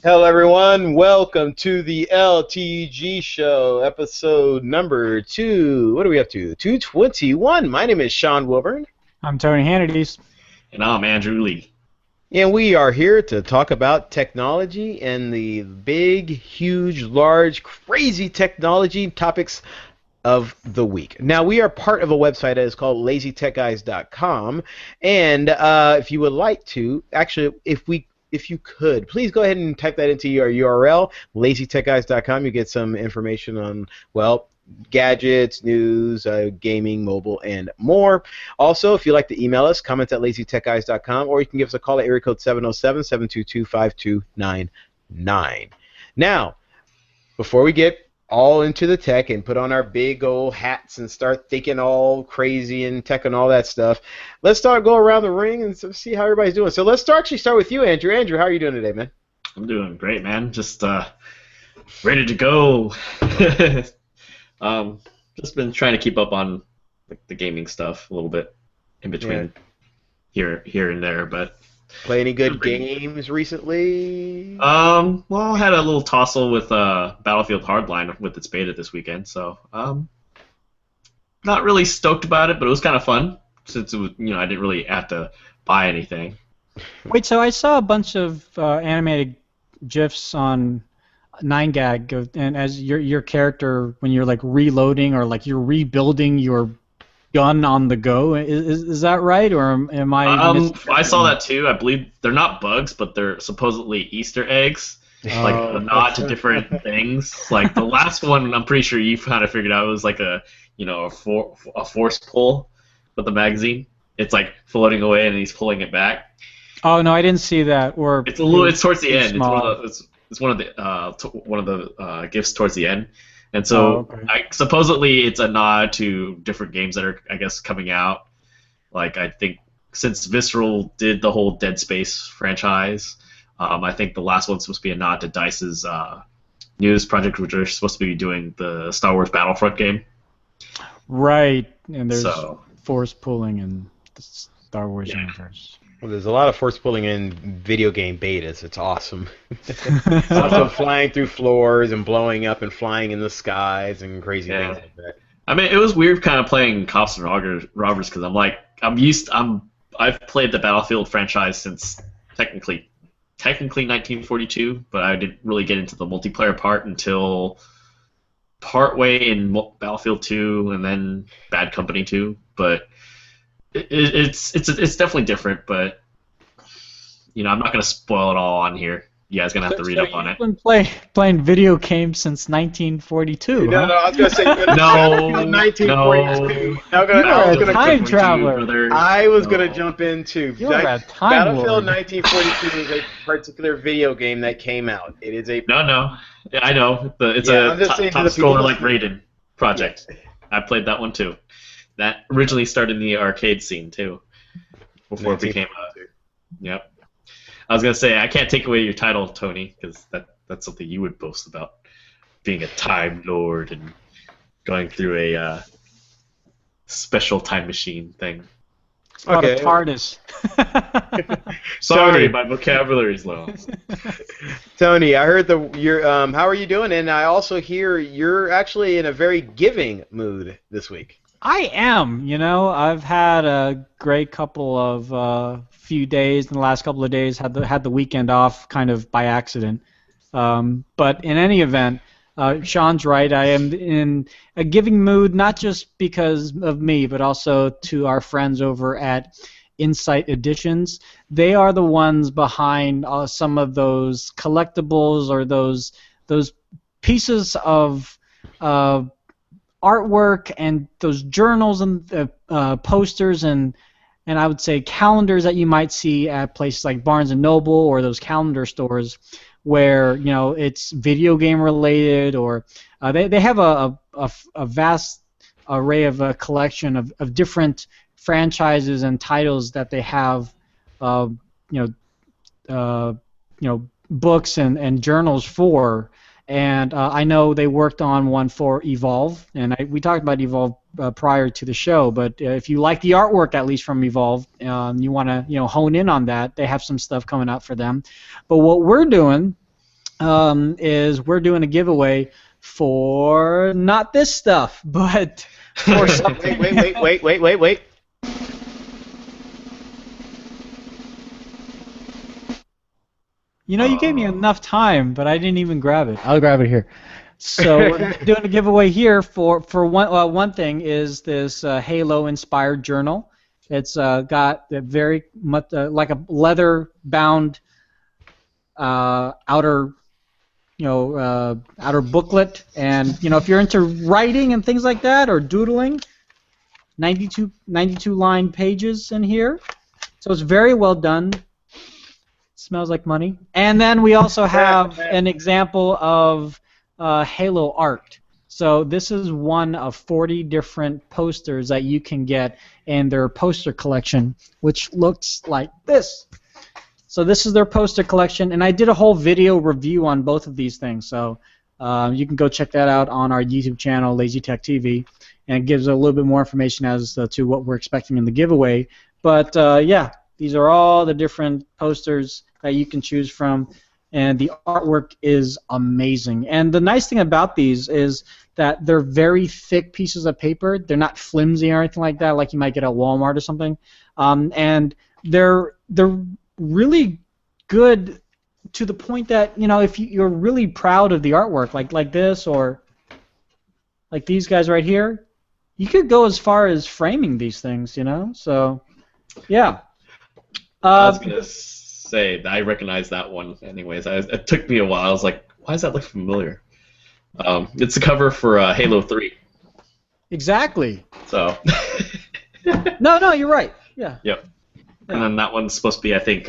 Hello, everyone. Welcome to the LTG show, episode number 2. What are we up to? 221. My name is Sean Wilburn. I'm Tony Hannity's. And I'm Andrew Lee. And we are here to talk about technology and the big, huge, large, crazy technology topics of the week. Now, we are part of a website that is called LazyTechGuys.com. And if you would like to, actually, if you could, please go ahead and type that into your URL, LazyTechGuys.com. You get some information on, well, gadgets, news, gaming, mobile, and more. Also, if you'd like to email us, comments at LazyTechGuys.com, or you can give us a call at area code 707-722-5299. Now, before we get all into the tech and put on our big old hats and start thinking all crazy and tech and all that stuff, let's go around the ring and see how everybody's doing. So let's actually start with you, Andrew. Andrew, how are you doing today, man? I'm doing great, man. Just ready to go. Just been trying to keep up on the gaming stuff a little bit in between here and there, but play any good games recently? Well, I had a little tussle with Battlefield Hardline with its beta this weekend, so not really stoked about it, but it was kind of fun since it was, I didn't really have to buy anything. Wait, so I saw a bunch of animated GIFs on 9gag, and as your character, when you're like reloading or like you're rebuilding your gun on the go, is that right, or am I? I saw that too. I believe they're not bugs, but they're supposedly Easter eggs, like a nod to different things. Like the last one, I'm pretty sure you kind of figured out it was like a force pull with the magazine. It's like floating away and he's pulling it back. Oh no, I didn't see that. Or it's towards the end. It's one of the gifts towards the end. And so, supposedly, it's a nod to different games that are, I guess, coming out. Like, I think since Visceral did the whole Dead Space franchise, I think the last one's supposed to be a nod to DICE's newest project, which are supposed to be doing the Star Wars Battlefront game. Right, and there's force pulling in the Star Wars universe. Well, there's a lot of force pulling in video game betas. It's awesome. Also flying through floors and blowing up and flying in the skies and crazy things like that. I mean, it was weird kind of playing Cops and Robbers because I've played the Battlefield franchise since technically 1942, but I didn't really get into the multiplayer part until partway in Battlefield 2 and then Bad Company 2, but it's definitely different, but I'm not gonna spoil it all on here. You guys gonna have to read up on it. You've been playing video games since 1942. No, I was gonna say no. 1942. You're a time traveler. I was gonna jump into Battlefield 1942 is a particular video game that came out. It is a no. I know it's a top scroller like Raiden project. I played that one too. That originally started in the arcade scene too, before it became Yep. I was gonna say I can't take away your title, Tony, because that's something you would boast about, being a time lord and going through a special time machine thing. It's called a TARDIS. Sorry, my vocabulary's low. Tony, I heard how are you doing? And I also hear you're actually in a very giving mood this week. I am, I've had a great couple of few days in the last couple of days. Had the weekend off kind of by accident. But in any event, Sean's right. I am in a giving mood, not just because of me, but also to our friends over at Insight Editions. They are the ones behind some of those collectibles or those pieces of artwork and those journals and posters and I would say calendars that you might see at places like Barnes and Noble or those calendar stores where it's video game related, or they have a vast array of a collection of different franchises and titles that they have books and journals for. And I know they worked on one for Evolve, and we talked about Evolve prior to the show. But if you like the artwork, at least from Evolve, you want to hone in on that. They have some stuff coming out for them. But what we're doing is we're doing a giveaway for not this stuff, but for something. Wait. You know, you gave me enough time, but I didn't even grab it. I'll grab it here. So we're doing a giveaway here for one thing is this Halo-inspired journal. It's got a very much like a leather-bound outer booklet, and if you're into writing and things like that or doodling, 92 line pages in here. So it's very well done. Smells like money. And then we also have an example of Halo art. So this is one of 40 different posters that you can get in their poster collection, which looks like this. So this is their poster collection, and I did a whole video review on both of these things. So you can go check that out on our YouTube channel, Lazy Tech TV, and it gives a little bit more information as to what we're expecting in the giveaway. But yeah, these are all the different posters that you can choose from, and the artwork is amazing. And the nice thing about these is that they're very thick pieces of paper. They're not flimsy or anything like that, like you might get at Walmart or something. And they're really good to the point that if you're really proud of the artwork, like this or like these guys right here, you could go as far as framing these things. So yeah. I was gonna say I recognize that one. Anyways, it took me a while. I was like, why does that look familiar? It's the cover for Halo 3. Exactly. So. No, you're right. Yeah. Yep. And then that one's supposed to be, I think,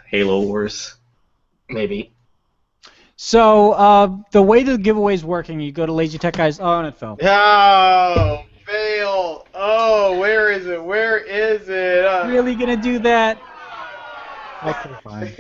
Halo Wars, maybe. So the way the giveaway is working, you go to Lazy Tech Guys. Oh, and it fell. Oh, fail. Oh, where is it? Where is it? Really gonna do that? Okay, fine.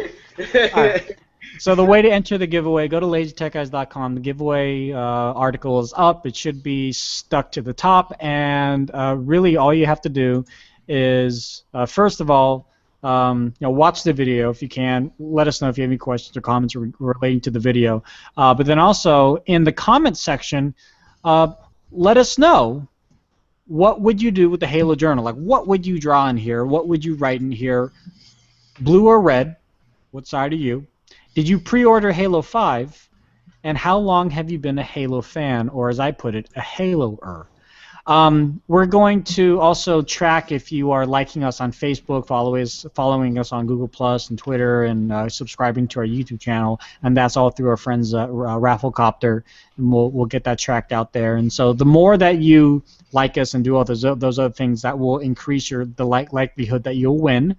All right. So the way to enter the giveaway, go to LazyTechGuys.com. The giveaway article is up. It should be stuck to the top, and really all you have to do is, first of all, watch the video if you can. Let us know if you have any questions or comments relating to the video. But then also in the comments section, let us know what would you do with the Halo Journal. Like, what would you draw in here? What would you write in here? Blue or red? What side are you? Did you pre-order Halo 5? And how long have you been a Halo fan, or as I put it, a Halo-er? We're going to also track if you are liking us on Facebook, following us on Google Plus and Twitter, and subscribing to our YouTube channel, and that's all through our friends Rafflecopter, and we'll get that tracked out there. And so the more that you like us and do all those other things, that will increase the likelihood that you'll win.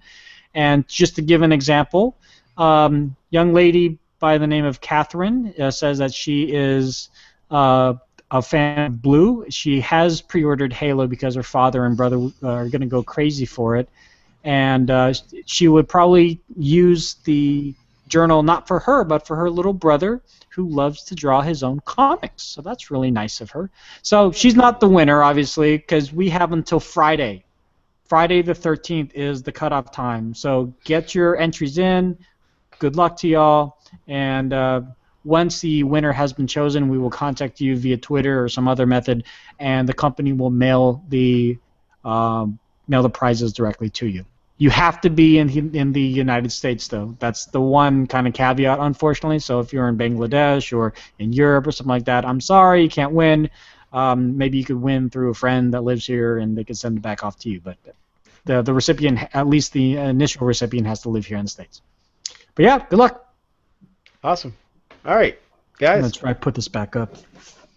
And just to give an example, young lady by the name of Catherine says that she is a fan of Blue. She has pre-ordered Halo because her father and brother are going to go crazy for it, and she would probably use the journal not for her, but for her little brother who loves to draw his own comics. So that's really nice of her. So she's not the winner, obviously, because we have until Friday. Friday the 13th is the cutoff time. So get your entries in. Good luck to y'all. And once the winner has been chosen, we will contact you via Twitter or some other method, and the company will mail the prizes directly to you. You have to be in the United States, though. That's the one kind of caveat, unfortunately. So if you're in Bangladesh or in Europe or something like that, I'm sorry, you can't win. Maybe you could win through a friend that lives here, and they could send it back off to you. But the recipient, at least the initial recipient, has to live here in the States. But yeah, good luck. Awesome. All right, guys. Let's try to put this back up.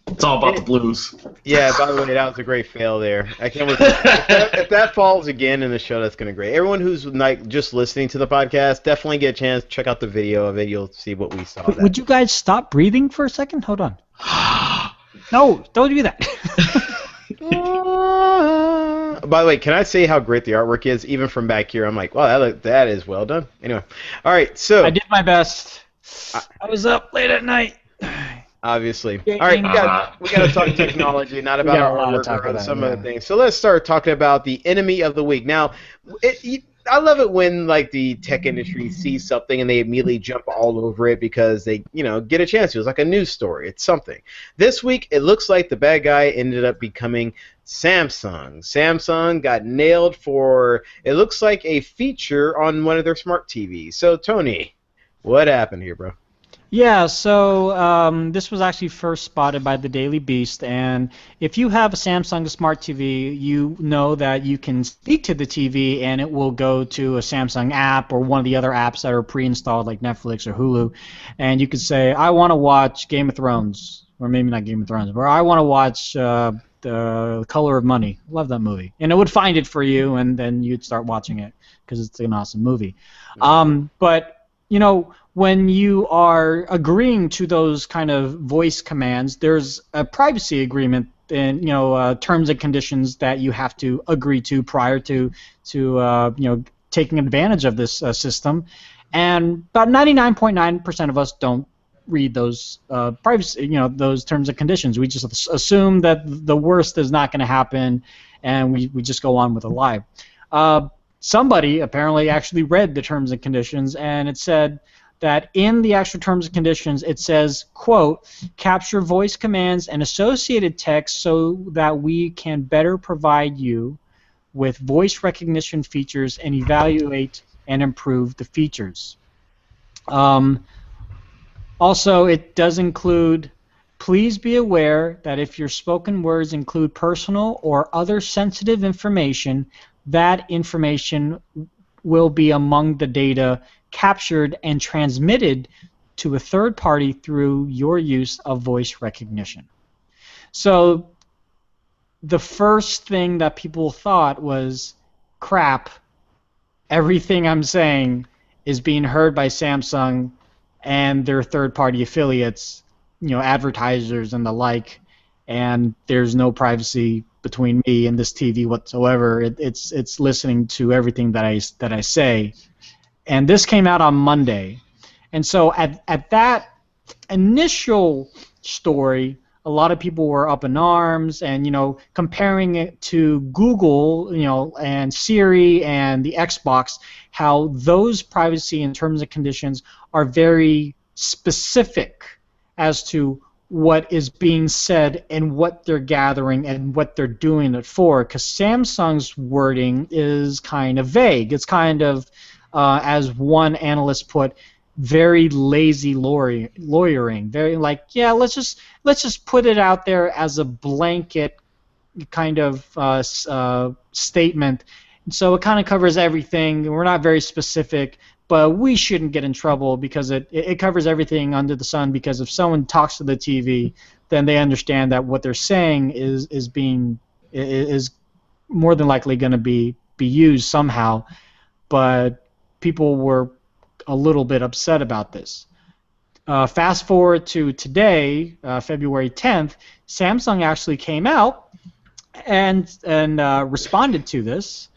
It's all about the blues. Yeah, by the way, that was a great fail there. I can't wait. If that falls again in the show, that's going to be great. Everyone who's just listening to the podcast, definitely get a chance. Check out the video of it. You'll see what we saw. Would you guys stop breathing for a second? Hold on. No, don't do that. By the way, can I say how great the artwork is? Even from back here, I'm like, wow, that is well done. Anyway, all right, so I did my best. I was up late at night. Obviously. All right, we got to talk technology, not about our artwork or some other things. So let's start talking about the enemy of the week. Now, I love it when like the tech industry sees something and they immediately jump all over it because they, get a chance to. It's like a news story. It's something. This week, it looks like the bad guy ended up becoming Samsung. Samsung got nailed for, it looks like, a feature on one of their smart TVs. So, Tony, what happened here, bro? Yeah, so this was actually first spotted by the Daily Beast, and if you have a Samsung Smart TV, you know that you can speak to the TV and it will go to a Samsung app or one of the other apps that are pre-installed like Netflix or Hulu, and you can say, I want to watch Game of Thrones, or maybe not Game of Thrones, or I want to watch The Color of Money. Love that movie. And it would find it for you, and then you'd start watching it because it's an awesome movie. But, when you are agreeing to those kind of voice commands, there's a privacy agreement and terms and conditions that you have to agree to prior to taking advantage of this system, and about 99.9% of us don't read those privacy those terms and conditions. We just assume that the worst is not going to happen, and we just go on with the life. Somebody apparently actually read the terms and conditions, and it said that in the actual terms and conditions, it says, quote, capture voice commands and associated text so that we can better provide you with voice recognition features and evaluate and improve the features. Also, it does include, please be aware that if your spoken words include personal or other sensitive information, that information will be among the data captured and transmitted to a third party through your use of voice recognition. So the first thing that people thought was, crap, everything I'm saying is being heard by Samsung and their third-party affiliates, advertisers and the like, and there's no privacy between me and this TV whatsoever. It's listening to everything that I say. And this came out on Monday. And so at that initial story, a lot of people were up in arms and, comparing it to Google, and Siri and the Xbox, how those privacy and terms and conditions are very specific as to what is being said and what they're gathering and what they're doing it for. Because Samsung's wording is kind of vague. It's kind of, as one analyst put, very lazy lawyering. Very like, yeah, let's just put it out there as a blanket kind of statement. So it kind of covers everything. We're not very specific, but we shouldn't get in trouble because it covers everything under the sun. Because if someone talks to the TV, then they understand that what they're saying is more than likely going to be used somehow. But people were a little bit upset about this. Fast forward to today, February 10th, Samsung actually came out and responded to this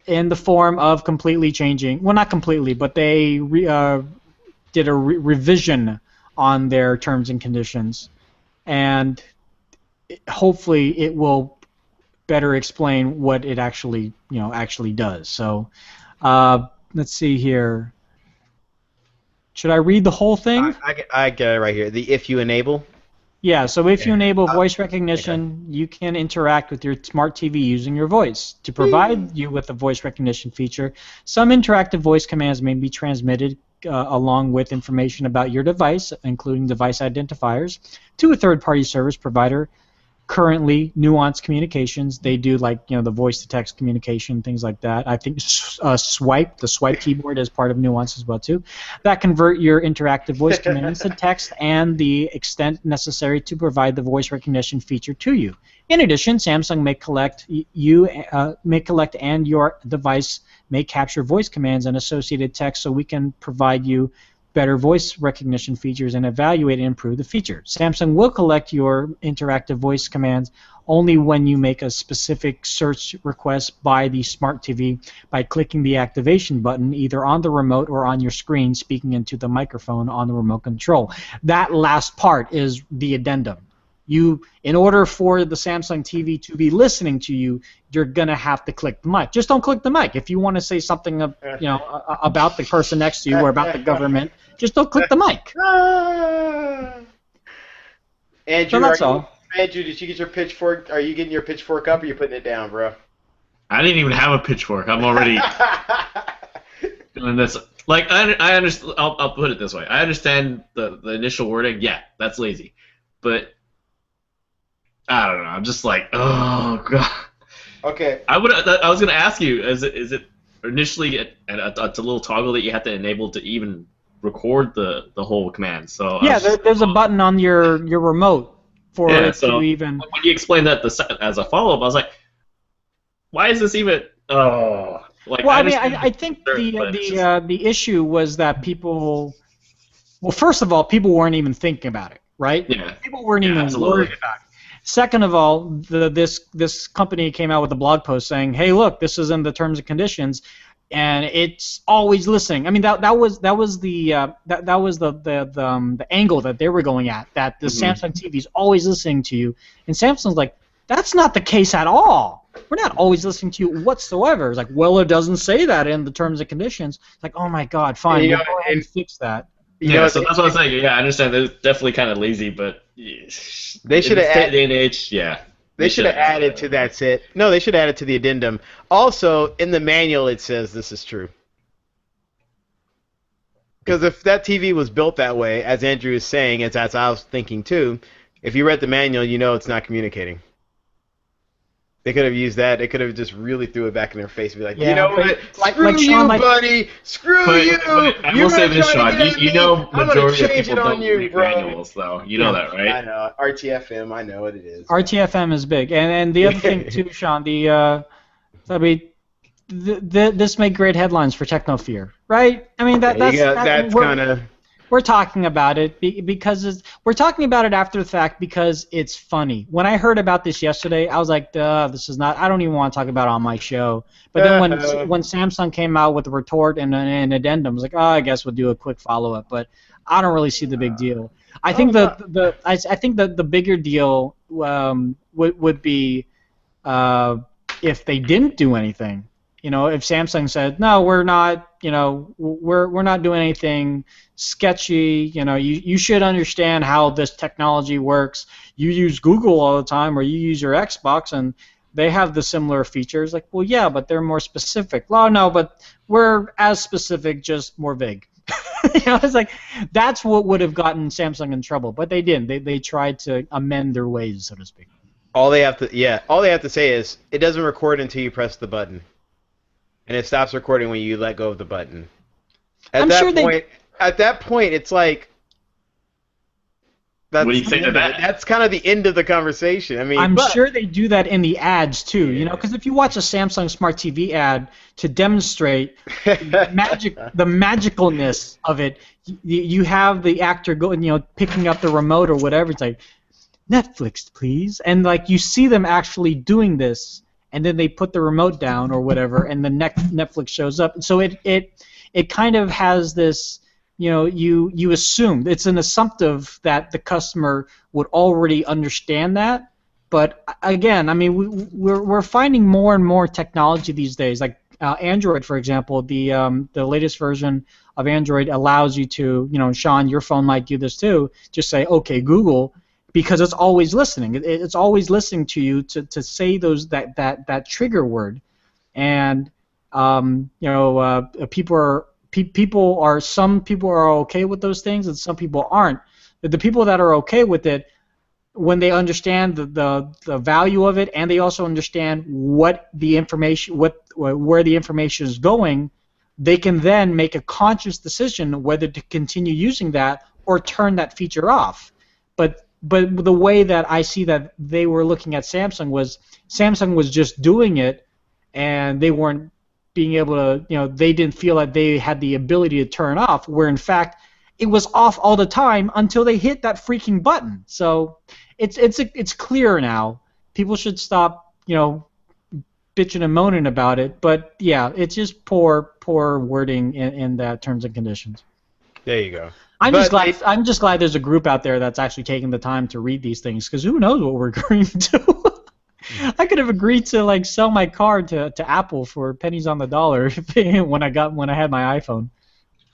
in the form of completely changing, well, not completely, but they did a revision on their terms and conditions, and hopefully it will better explain what it actually does. So let's see here. Should I read the whole thing? I get it right here. The if you enable. Yeah, so if you enable voice recognition, you can interact with your smart TV using your voice. To provide you with a voice recognition feature, some interactive voice commands may be transmitted along with information about your device, including device identifiers, to a third-party service provider. Currently, Nuance Communications, they do the voice-to-text communication, things like that. I think the swipe keyboard is part of Nuance as well too. That convert your interactive voice commands to text and the extent necessary to provide the voice recognition feature to you. In addition, Samsung may collect and your device may capture voice commands and associated text, so we can provide you better voice recognition features and evaluate and improve the feature. Samsung will collect your interactive voice commands only when you make a specific search request by the smart TV by clicking the activation button either on the remote or on your screen, speaking into the microphone on the remote control. That last part is the addendum. in order for the Samsung TV to be listening to you, you're gonna have to click the mic. Just don't click the mic. If you want to say something, about the person next to you or about the government, just don't click the mic. Andrew, So that's all. Andrew, did you get your pitchfork? Are you getting your pitchfork up, or are you putting it down, bro? I didn't even have a pitchfork. I'm already doing this. Like I understand. I'll put it this way. I understand the initial wording. Yeah, that's lazy, but I don't know. I'm just like, oh god. Okay. I was gonna ask you, is it initially a little toggle that you have to enable to even record the whole command? So yeah, there's a button on your remote for it to even. When you explained that as a follow up, I was like, why is this even? Oh. Like, well, I think the issue was that people. Well, first of all, people weren't even thinking about it, right? Yeah. People weren't even worried about it. Second of all, this company came out with a blog post saying, "Hey, look, this is in the terms and conditions, and it's always listening." I mean, that was the angle that they were going at. That the Samsung TV is always listening to you, and Samsung's like, that's not the case at all. We're not always listening to you whatsoever. It's like, well, it doesn't say that in the terms and conditions. It's like, oh my God, fine, we'll go ahead and fix that. Yeah, so that's what I'm saying. Yeah, I understand. They're definitely kind of lazy, but they should have added. Day and age, yeah. They should have added to that it. No, they should have added to the addendum. Also, in the manual, it says this is true. Because if that TV was built that way, as Andrew is saying, as I was thinking too, if you read the manual, you know it's not communicating. They could have used that. They could have just really threw it back in their face and be like, you know what? Screw you, buddy. Screw you. I will say this, Sean. You know majority of people don't read manuals, though. You know that, right? I know. RTFM, I know what it is. RTFM is big. And the other thing, too, Sean, this made great headlines for Technofear, right? I mean, that's kind of... We're talking about it because we're talking about it after the fact because it's funny. When I heard about this yesterday, I was like, duh, this is not. I don't even want to talk about it on my show. But then when Samsung came out with a retort and an addendum, I was like, oh, I guess we'll do a quick follow up. But I don't really see the big deal. I think I think the bigger deal would be if they didn't do anything. You know, if Samsung said, no, we're not, we're not doing anything sketchy, you should understand how this technology works. You use Google all the time or you use your Xbox and they have the similar features. Like, well, yeah, but they're more specific. Well, no, but we're as specific, just more vague. It's like that's what would have gotten Samsung in trouble, but they didn't. They tried to amend their ways, so to speak. All they have to say is it doesn't record until you press the button. And it stops recording when you let go of the button. At that point, it's like. What do you think of that? That's kind of the end of the conversation. I mean, I'm sure they do that in the ads too. Because if you watch a Samsung Smart TV ad to demonstrate the magicalness of it, you have the actor going, picking up the remote or whatever. It's like, Netflix, please, and like you see them actually doing this. And then they put the remote down or whatever, and the Netflix shows up. So it kind of has this, you assume it's an assumptive that the customer would already understand that. But again, I mean, we're finding more and more technology these days. Like Android, for example, the latest version of Android allows you to, Sean, your phone might do this too. Just say, okay, Google. Because it's always listening. It's always listening to you to say that trigger word, and some people are okay with those things, and some people aren't. The people that are okay with it, when they understand the value of it, and they also understand where the information is going, they can then make a conscious decision whether to continue using that or turn that feature off. But the way that I see that they were looking at Samsung was just doing it, and they weren't being able to, they didn't feel like they had the ability to turn off, where in fact it was off all the time until they hit that freaking button. So it's clear now. People should stop, bitching and moaning about it. But yeah, it's just poor wording in that terms and conditions. There you go. I'm just glad there's a group out there that's actually taking the time to read these things, because who knows what we're agreeing to. I could have agreed to like sell my car to Apple for pennies on the dollar when I had my iPhone.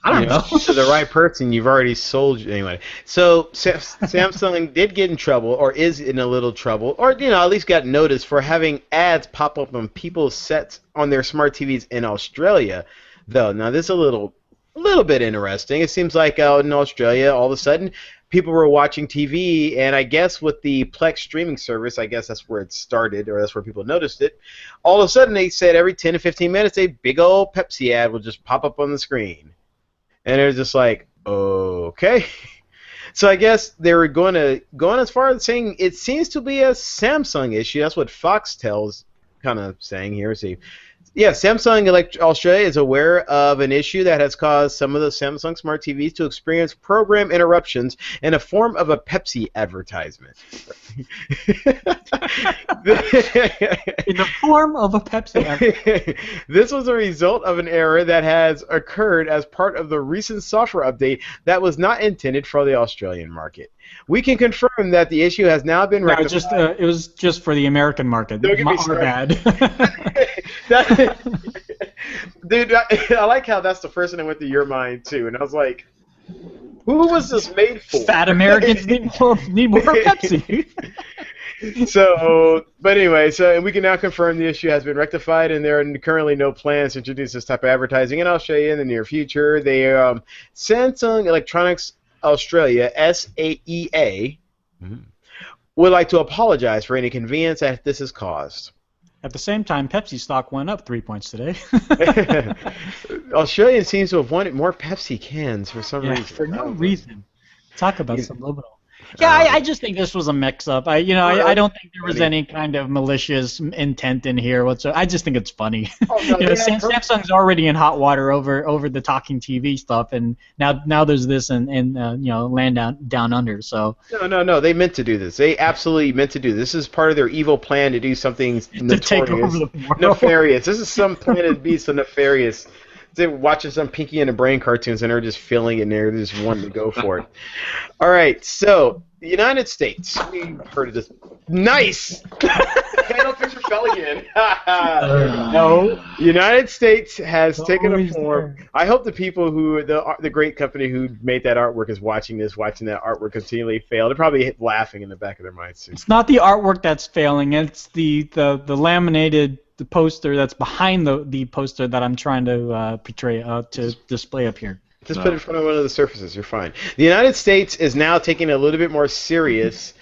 I don't know. To the right person, you've already sold anyway. So Samsung did get in trouble, or is in a little trouble, or at least got noticed for having ads pop up on people's sets on their smart TVs in Australia. Though now this is a little bit interesting. It seems like out in Australia, all of a sudden, people were watching TV, and I guess with the Plex streaming service, I guess that's where it started, or that's where people noticed it. All of a sudden, they said every 10 to 15 minutes, a big old Pepsi ad will just pop up on the screen. And it was just like, okay. So I guess they were going as far as saying it seems to be a Samsung issue. That's what Foxtel's kind of saying here. See, yeah, Samsung Australia is aware of an issue that has caused some of the Samsung smart TVs to experience program interruptions in a form of a Pepsi advertisement. In the form of a Pepsi advertisement. This was a result of an error that has occurred as part of the recent software update that was not intended for the Australian market. We can confirm that the issue has now been rectified. It was just for the American market. Don't get me started. Dude, I like how that's the first thing that went through your mind too, and I was like, who was this made for? Fat Americans need more Pepsi. But anyway, and we can now confirm the issue has been rectified, and there are currently no plans to introduce this type of advertising in Australia in the near future. Samsung Electronics Australia, SAEA, would like to apologize for any inconvenience that this has caused. At the same time, Pepsi stock went up 3 points today. Australia seems to have wanted more Pepsi cans for some reason. For no reason. Talk about subliminal. Yeah, I just think this was a mix-up. I don't think there was any kind of malicious intent in here whatsoever. I just think it's funny. Samsung's already in hot water over the talking TV stuff, and now there's this in land down under. So no, they meant to do this. They absolutely meant to do this. This is part of their evil plan to do something notorious, take over the world. Nefarious. This is some plan to be so nefarious. They're watching some Pinky and the Brain cartoons, and they're just feeling it, and they're just wanting to go for it. All right, so the United States. We've heard of this. Nice! Panel picture fell again. No. United States has taken a form. I hope the people the great company who made that artwork is watching that artwork continually fail. They're probably laughing in the back of their minds too. It's not the artwork that's failing. It's the laminated poster that's behind the poster that I'm trying to portray to display up here. Just put it in front of one of the surfaces. You're fine. The United States is now taking a little bit more serious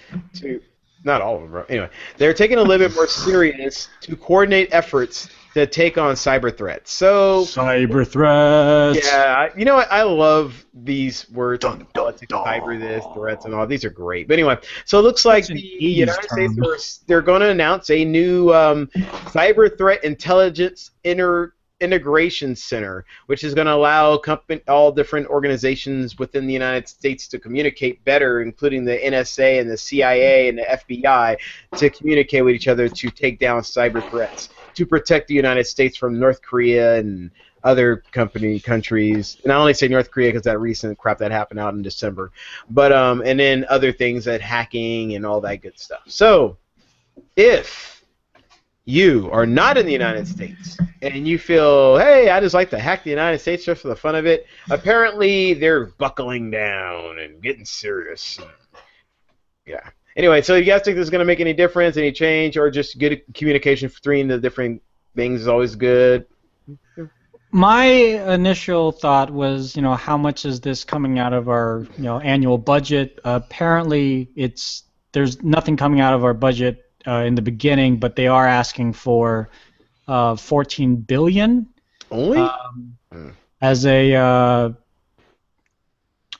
not all of them, bro. Anyway, they're taking a little bit more serious to coordinate efforts to take on cyber threats. So cyber threats. Yeah, you know what? I love these words. Cyber this, threats, and all. These are great. But anyway, so it looks like the United States they're going to announce a new cyber threat intelligence integration center, which is going to allow all different organizations within the United States to communicate better, including the NSA and the CIA and the FBI, to communicate with each other to take down cyber threats, to protect the United States from North Korea and other countries. And I only say North Korea because that recent crap that happened out in December, but and then other things like hacking and all that good stuff. So, if you are not in the United States and you feel, hey, I just like to hack the United States just for the fun of it, apparently they're buckling down and getting serious. Yeah. Anyway, so you guys think this is going to make any difference, any change, or just good communication between the different things is always good? My initial thought was, how much is this coming out of our, annual budget? Apparently, there's nothing coming out of our budget in the beginning, but they are asking for $14 billion. Only? As I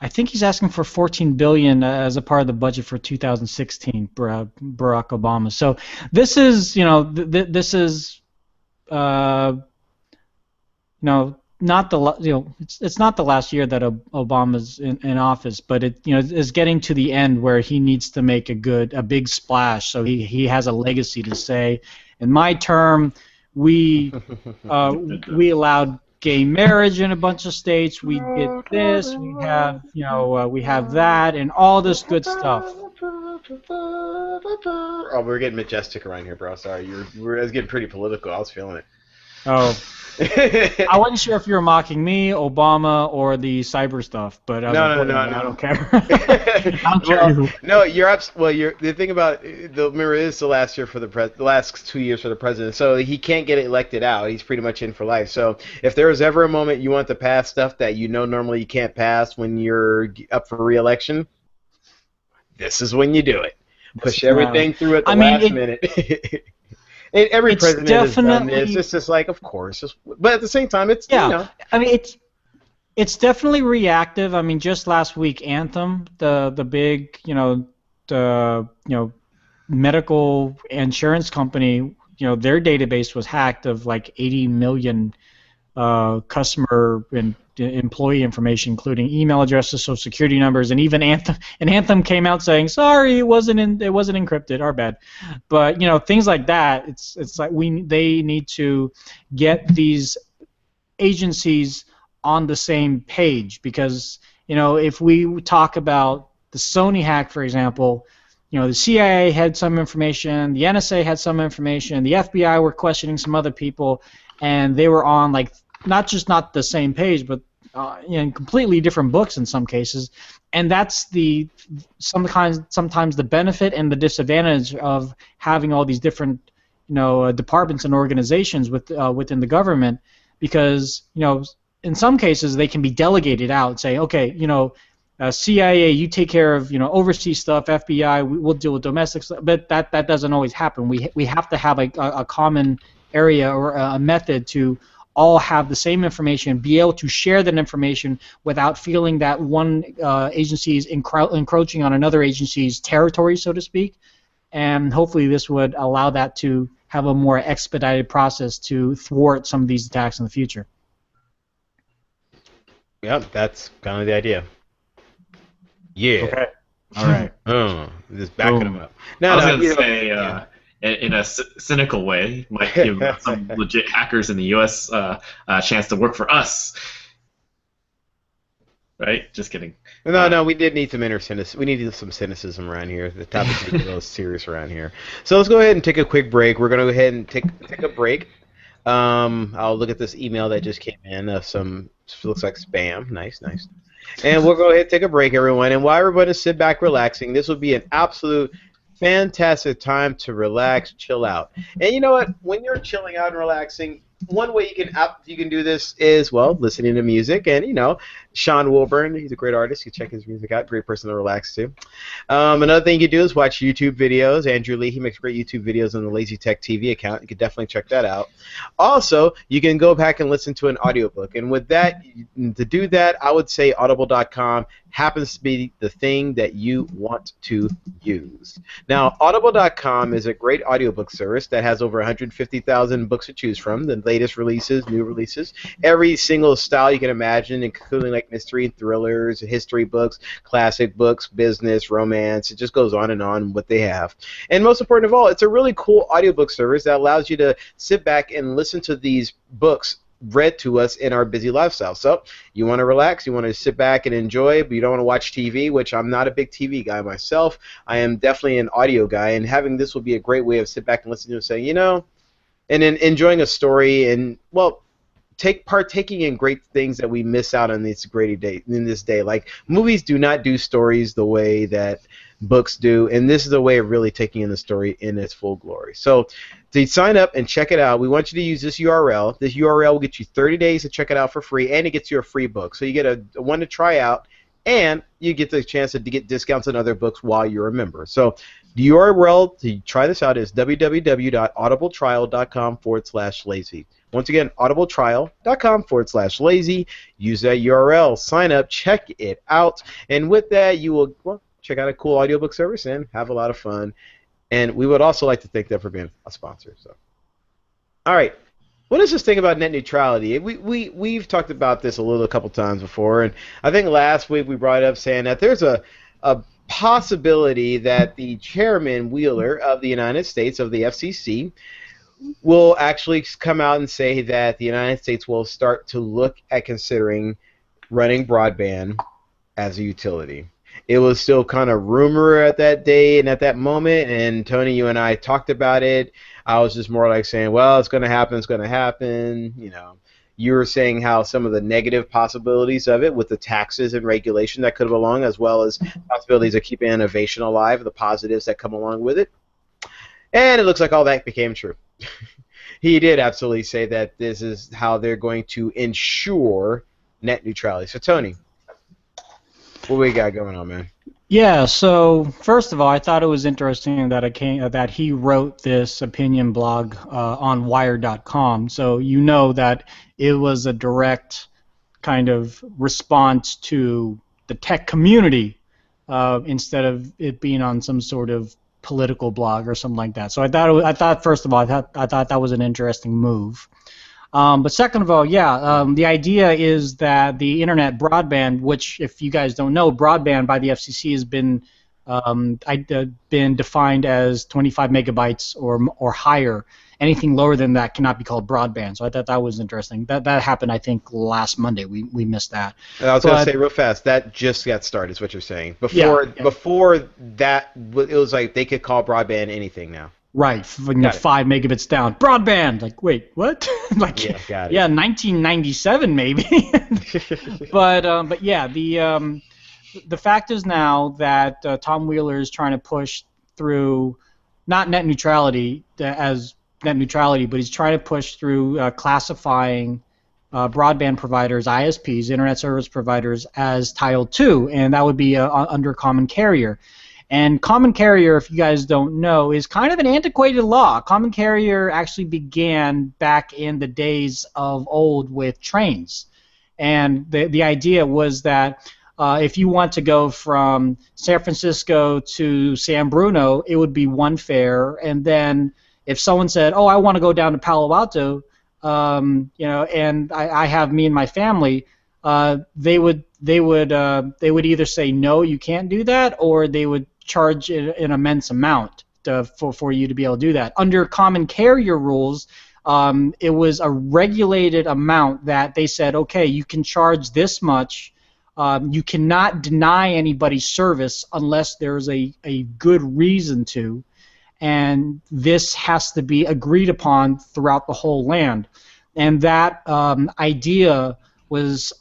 think he's asking for $14 billion as a part of the budget for 2016, Barack Obama. So this is, this is, not the, it's not the last year that Obama's in office, but it, is getting to the end where he needs to make a big splash. So he has a legacy to say, in my term, we allowed gay marriage in a bunch of states. We did this. We have that, and all this good stuff. Oh, we're getting majestic around here, bro. Sorry, I was getting pretty political. I was feeling it. Oh, I wasn't sure if you were mocking me, Obama, or the cyber stuff, but I was No, like, no, whatever, no, I no. don't care. I don't care Well, who. no, you're the thing about remember it is the last year for the last 2 years for the president, so he can't get elected out. He's pretty much in for life. So if there was ever a moment you want to pass stuff that you know normally you can't pass when you're up for re-election, this is when you do it. Push everything through at the I mean, last minute. And every it's president has done this. definitely It's just like, of course, but at the same time, it's yeah. I mean, it's definitely reactive. I mean, just last week, Anthem, the big the medical insurance company, their database was hacked of like 80 million customer and employee information, including email addresses, social security numbers, and even Anthem came out saying, "Sorry, it wasn't encrypted, our bad." But things like that. It's like they need to get these agencies on the same page, because if we talk about the Sony hack, for example, the CIA had some information, the NSA had some information, the FBI were questioning some other people, and they were on like not the same page, but in completely different books in some cases, and that's sometimes the benefit and the disadvantage of having all these different departments and organizations within the government, because in some cases they can be delegated out, say, okay, CIA, you take care of overseas stuff. FBI, we'll deal with domestic stuff. But that doesn't always happen. We have to have a common area or a method to all have the same information, be able to share that information without feeling that one agency is encroaching on another agency's territory, so to speak. And hopefully this would allow that to have a more expedited process to thwart some of these attacks in the future. Yep, that's kind of the idea. Yeah. Okay. All right. Just backing them up. No, I was no, going to say, in a cynical way, might give some legit hackers in the U.S. A chance to work for us. Right? Just kidding. No, we did need some we needed some cynicism around here. The topic's a little serious around here. So let's go ahead and take a quick break. We're going to go ahead and take a break. I'll look at this email that just came in of some, looks like spam. Nice. And we'll go ahead and take a break, everyone. And while everyone is sit back relaxing, this will be an absolute fantastic time to relax, chill out. And you know what? When you're chilling out and relaxing, one way you can do this is, well, listening to music. And, Sean Wilburn, he's a great artist. You check his music out. Great person to relax to. Another thing you can do is watch YouTube videos. Andrew Lee, he makes great YouTube videos on the Lazy Tech TV account. You can definitely check that out. Also, you can go back and listen to an audiobook. And with that, to do that, I would say audible.com happens to be the thing that you want to use. Now, audible.com is a great audiobook service that has over 150,000 books to choose from, the latest releases, new releases, every single style you can imagine, including like mystery, thrillers, history books, classic books, business, romance. It just goes on and on what they have. And most important of all, it's a really cool audiobook service that allows you to sit back and listen to these books read to us in our busy lifestyle. So you want to relax, you want to sit back and enjoy, but you don't want to watch TV, which I'm not a big TV guy myself. I am definitely an audio guy, and having this will be a great way of sit back and listening to it and saying, and then enjoying a story and, well, partaking in great things that we miss out on this day. Like, movies do not do stories the way that books do, and this is a way of really taking in the story in its full glory. So to sign up and check it out, we want you to use this URL. This URL will get you 30 days to check it out for free, and it gets you a free book. So you get a one to try out, and you get the chance to get discounts on other books while you're a member. So the URL to try this out is www.audibletrial.com/lazy. Once again, audibletrial.com/lazy. Use that URL, sign up, check it out, and with that, you will, well, check out a cool audiobook service and have a lot of fun. And we would also like to thank them for being a sponsor. So, all right. What is this thing about net neutrality? We've talked about this a couple times before, and I think last week we brought up saying that there's a possibility that the chairman Wheeler of the United States, of the FCC, will actually come out and say that the United States will start to look at considering running broadband as a utility. It was still kind of rumor at that day and at that moment, and Tony, you and I talked about it. I was just more like saying, well, it's going to happen, it's going to happen. You were saying how some of the negative possibilities of it with the taxes and regulation that could have along, as well as possibilities of keeping innovation alive, the positives that come along with it. And it looks like all that became true. He did absolutely say that this is how they're going to ensure net neutrality. So, Tony, what we got going on, man? Yeah, so first of all, I thought it was interesting that he wrote this opinion blog on Wired.com. So you know that it was a direct kind of response to the tech community instead of it being on some sort of political blog or something like that. So I thought first of all, I thought that was an interesting move. But second of all, yeah, the idea is that the internet broadband, which if you guys don't know, broadband by the FCC has been defined as 25 megabytes or higher. Anything lower than that cannot be called broadband. So I thought that was interesting. That happened, I think, last Monday. We missed that. I was going to say real fast, that just got started, is what you're saying. Before that, it was like they could call broadband anything now. Right, 5 megabits down. Broadband. Like, wait, what? Like, yeah, got it. Yeah, 1997 maybe. But yeah, the fact is now that Tom Wheeler is trying to push through not net neutrality as net neutrality, but he's trying to push through classifying broadband providers, ISPs, internet service providers, as Title II, and that would be under common carrier. And common carrier, if you guys don't know, is kind of an antiquated law. Common carrier actually began back in the days of old with trains. And the idea was that if you want to go from San Francisco to San Bruno, it would be one fare. And then if someone said, oh, I want to go down to Palo Alto, and I have me and my family, they would either say, no, you can't do that, or they would charge an immense amount for you to be able to do that. Under common carrier rules, it was a regulated amount that they said, okay, you can charge this much. You cannot deny anybody's service unless there's a good reason to, and this has to be agreed upon throughout the whole land. And that idea was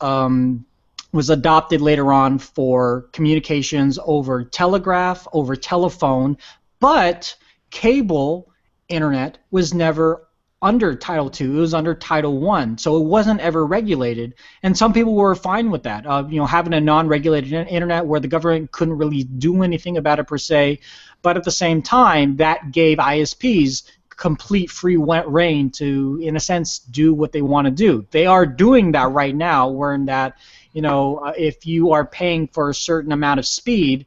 adopted later on for communications over telegraph, over telephone, but cable internet was never under Title II. It was under Title I, so it wasn't ever regulated. And some people were fine with that. Having a non-regulated internet where the government couldn't really do anything about it per se, but at the same time, that gave ISPs complete free reign to, in a sense, do what they want to do. They are doing that right now, where that, if you are paying for a certain amount of speed,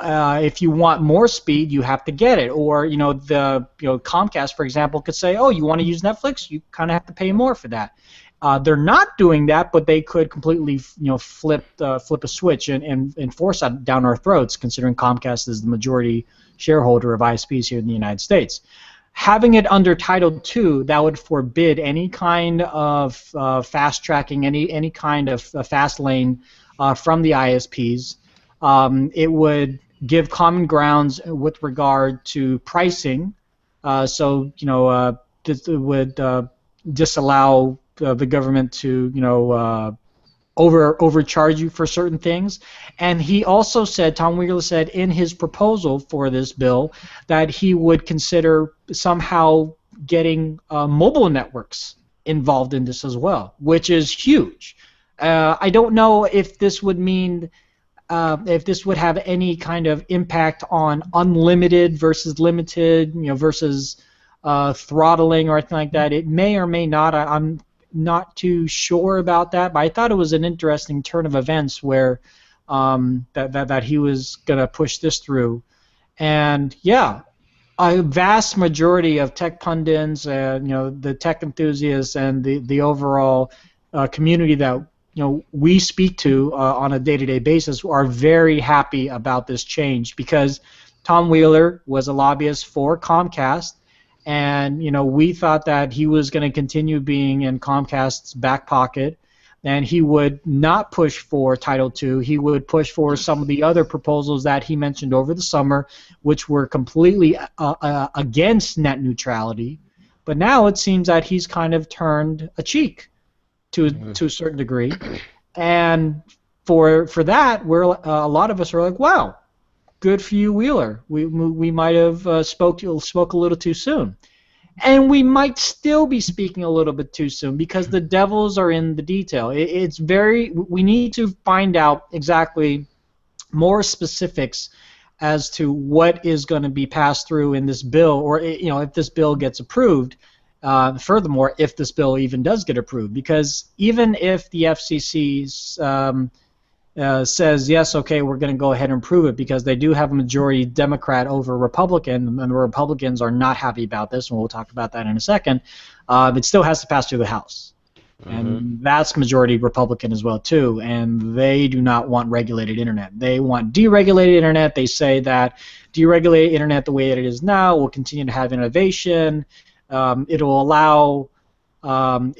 if you want more speed, you have to get it. Or Comcast, for example, could say, oh, you want to use Netflix? You kind of have to pay more for that. They're not doing that, but they could completely flip a switch and force that down our throats, considering Comcast is the majority shareholder of ISPs here in the United States. Having it under Title II, that would forbid any kind of fast tracking, any kind of fast lane from the ISPs. It would give common grounds with regard to pricing. This would disallow the government to overcharge you for certain things. And he also said, Tom Wheeler said in his proposal for this bill, that he would consider somehow getting mobile networks involved in this as well, which is huge. I don't know if this would mean if this would have any kind of impact on unlimited versus limited, versus throttling or anything like that. It may or may not. I'm not too sure about that, but I thought it was an interesting turn of events where that he was going to push this through. And yeah, a vast majority of tech pundits, the tech enthusiasts, and the overall community that we speak to on a day-to-day basis are very happy about this change, because Tom Wheeler was a lobbyist for Comcast, and we thought that he was going to continue being in Comcast's back pocket, and he would not push for Title II. He would push for some of the other proposals that he mentioned over the summer, which were completely against net neutrality. But now it seems that he's kind of turned a cheek to a certain degree, and for that, a lot of us are like, wow, good for you, Wheeler. We might have spoke a little too soon. And we might still be speaking a little bit too soon because the devils are in the detail. We need to find out exactly more specifics as to what is going to be passed through in this bill, or if this bill gets approved. Furthermore, if this bill even does get approved, because even if the FCC says yes, okay, we're going to go ahead and approve it because they do have a majority Democrat over Republican, and the Republicans are not happy about this, and we'll talk about that in a second. It still has to pass through the House, and that's majority Republican as well too, and they do not want regulated internet. They want deregulated internet. They say that deregulated internet the way it is now will continue to have innovation. It'll allow the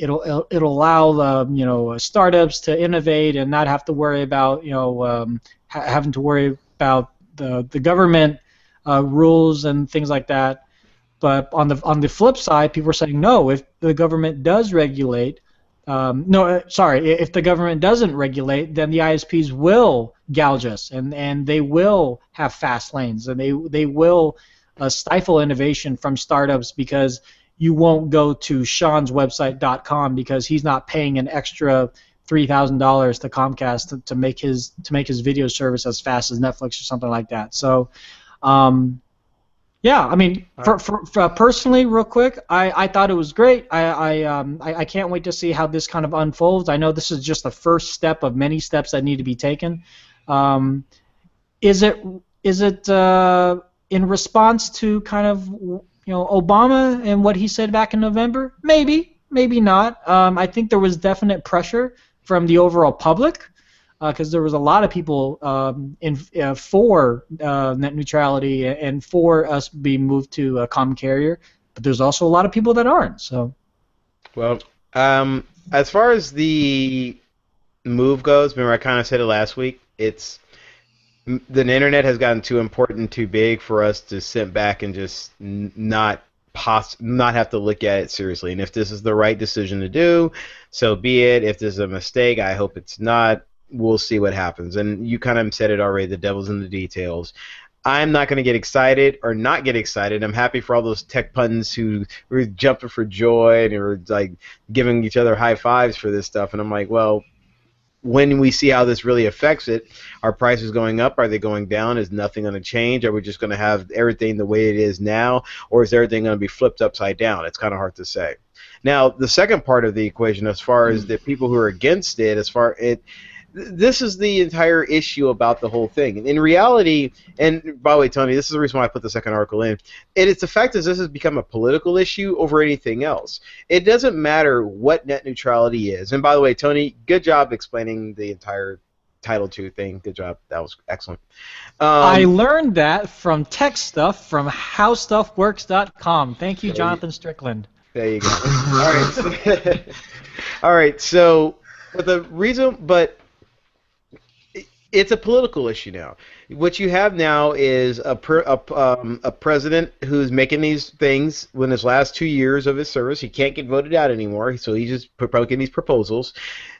startups to innovate and not have to worry about having to worry about the government rules and things like that. But on the flip side, people are saying no. If the government does regulate, if the government doesn't regulate, then the ISPs will gouge us, and they will have fast lanes, and they will stifle innovation from startups because you won't go to Sean'sWebsite.com because he's not paying an extra $3,000 to Comcast to make his video service as fast as Netflix or something like that. So, yeah, I mean, for personally, real quick, I thought it was great. I can't wait to see how this kind of unfolds. I know this is just the first step of many steps that need to be taken. Is it in response to kind of Obama and what he said back in November? Maybe not. I think there was definite pressure from the overall public because there was a lot of people for net neutrality and for us being moved to a common carrier, but there's also a lot of people that aren't. So, well, as far as the move goes, remember I kind of said it last week. The internet has gotten too important, too big for us to sit back and just not have to look at it seriously. And if this is the right decision to do, so be it. If this is a mistake, I hope it's not. We'll see what happens. And you kind of said it already. The devil's in the details. I'm not going to get excited or not get excited. I'm happy for all those tech pundits who were jumping for joy and were like giving each other high fives for this stuff. And I'm like, well, when we see how this really affects it, are prices going up? Are they going down? Is nothing going to change? Are we just going to have everything the way it is now? Or is everything going to be flipped upside down? It's kind of hard to say. Now, the second part of the equation, as far as the people who are against it, this is the entire issue about the whole thing. In reality, and by the way, Tony, this is the reason why I put the second article in, and it's the fact that this has become a political issue over anything else. It doesn't matter what net neutrality is. And by the way, Tony, good job explaining the entire Title II thing. Good job. That was excellent. I learned that from tech stuff from howstuffworks.com. Thank you, Jonathan Strickland. There you go. All right. All right. So, but it's a political issue now. What you have now is a president who's making these things when his last 2 years of his service. He can't get voted out anymore, so he's just making these proposals.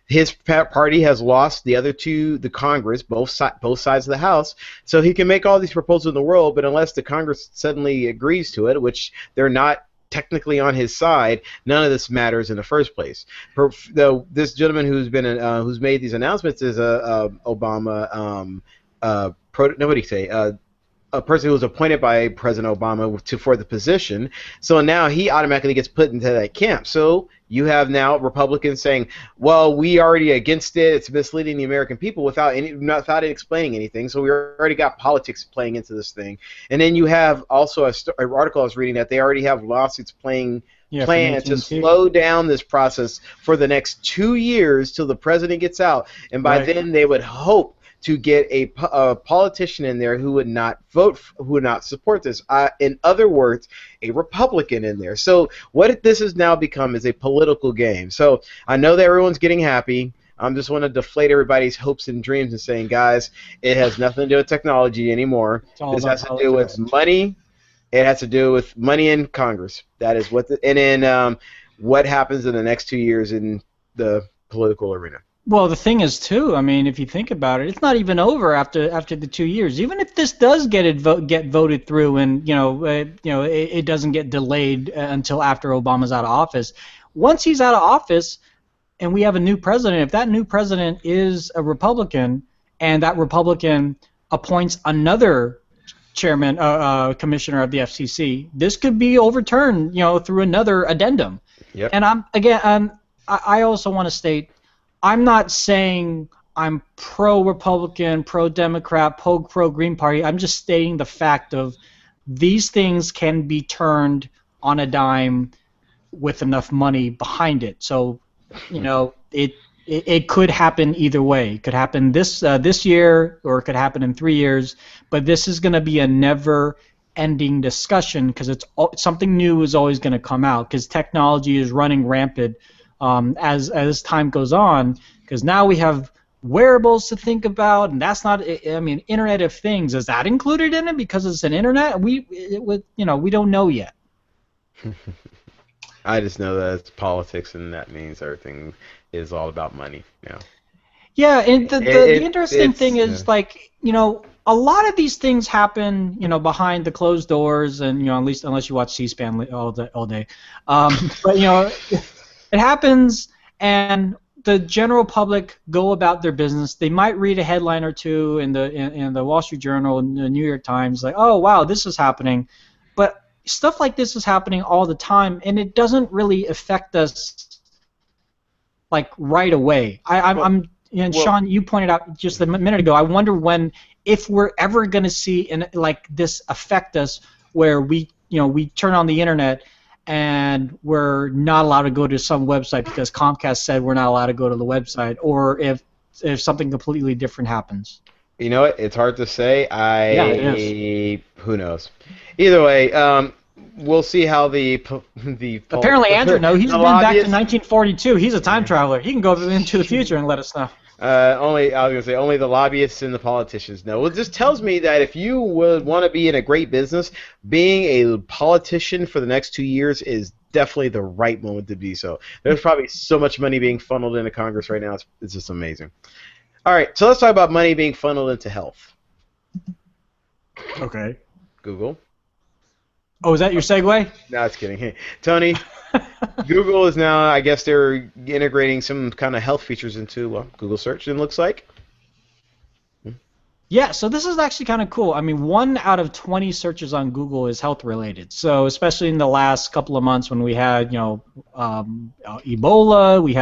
His party has lost the other two, the Congress, both sides of the House, so he can make all these proposals in the world, but unless the Congress suddenly agrees to it, which they're not technically on his side, none of this matters in the first place. This gentleman who's made these announcements is Obama. A person who was appointed by President Obama for the position. So now he automatically gets put into that camp. So you have now Republicans saying, well, we already against it. It's misleading the American people without explaining anything. So we already got politics playing into this thing. And then you have also an article I was reading that they already have lawsuits planned to slow down this process for the next 2 years till the president gets out. And by then they would hope to get a politician in there who would not who would not support this. In other words, a Republican in there. So what this has now become is a political game. So I know that everyone's getting happy. I'm just want to deflate everybody's hopes and dreams and saying, guys, it has nothing to do with technology anymore. This has to do with money. It has to do with money in Congress. That is what, and then what happens in the next 2 years in the political arena. Well, the thing is, too, I mean, if you think about it, it's not even over after the 2 years. Even if this does get voted through, and it doesn't get delayed until after Obama's out of office. Once he's out of office, and we have a new president, if that new president is a Republican, and that Republican appoints another chairman, commissioner of the FCC, this could be overturned, through another addendum. Yep. And I also want to state, I'm not saying I'm pro-Republican, pro-Democrat, pro-Green Party. I'm just stating the fact of these things can be turned on a dime with enough money behind it. So, it could happen either way. It could happen this year, or it could happen in 3 years. But this is going to be a never-ending discussion, because something new is always going to come out, because technology is running rampant as time goes on. Because now we have wearables to think about, and that's not. I mean, Internet of Things, is that included in it because it's an internet? We don't know yet. I just know that it's politics, and that means everything is all about money now. Yeah, and the interesting thing is, a lot of these things happen, behind the closed doors, and at least unless you watch C-SPAN all day. But it happens, and the general public go about their business. They might read a headline or two in the Wall Street Journal and the New York Times, like, oh wow, this is happening, but stuff like this is happening all the time, and it doesn't really affect us right away. Sean, you pointed out just a minute ago, I wonder if we're ever going to see this affect us, where we turn on the internet and we're not allowed to go to some website because Comcast said we're not allowed to go to the website, or if something completely different happens. You know what? It's hard to say. Yeah, it is. Who knows? Either way, we'll see how the apparently Andrew knows. He's been back to 1942. He's a time traveler. He can go into the future and let us know. Only the lobbyists and the politicians know. Well, it just tells me that if you would want to be in a great business, being a politician for the next 2 years is definitely the right moment to be so. There's probably so much money being funneled into Congress right now. It's just amazing. All right, so let's talk about money being funneled into health. Okay. Google. Oh, is that your segue? No, it's kidding. Hey, Tony, Google is now, I guess they're integrating some kind of health features into Google search, it looks like. Yeah, so this is actually kind of cool. I mean, 1 out of 20 searches on Google is health related. So especially in the last couple of months when we had, Ebola, we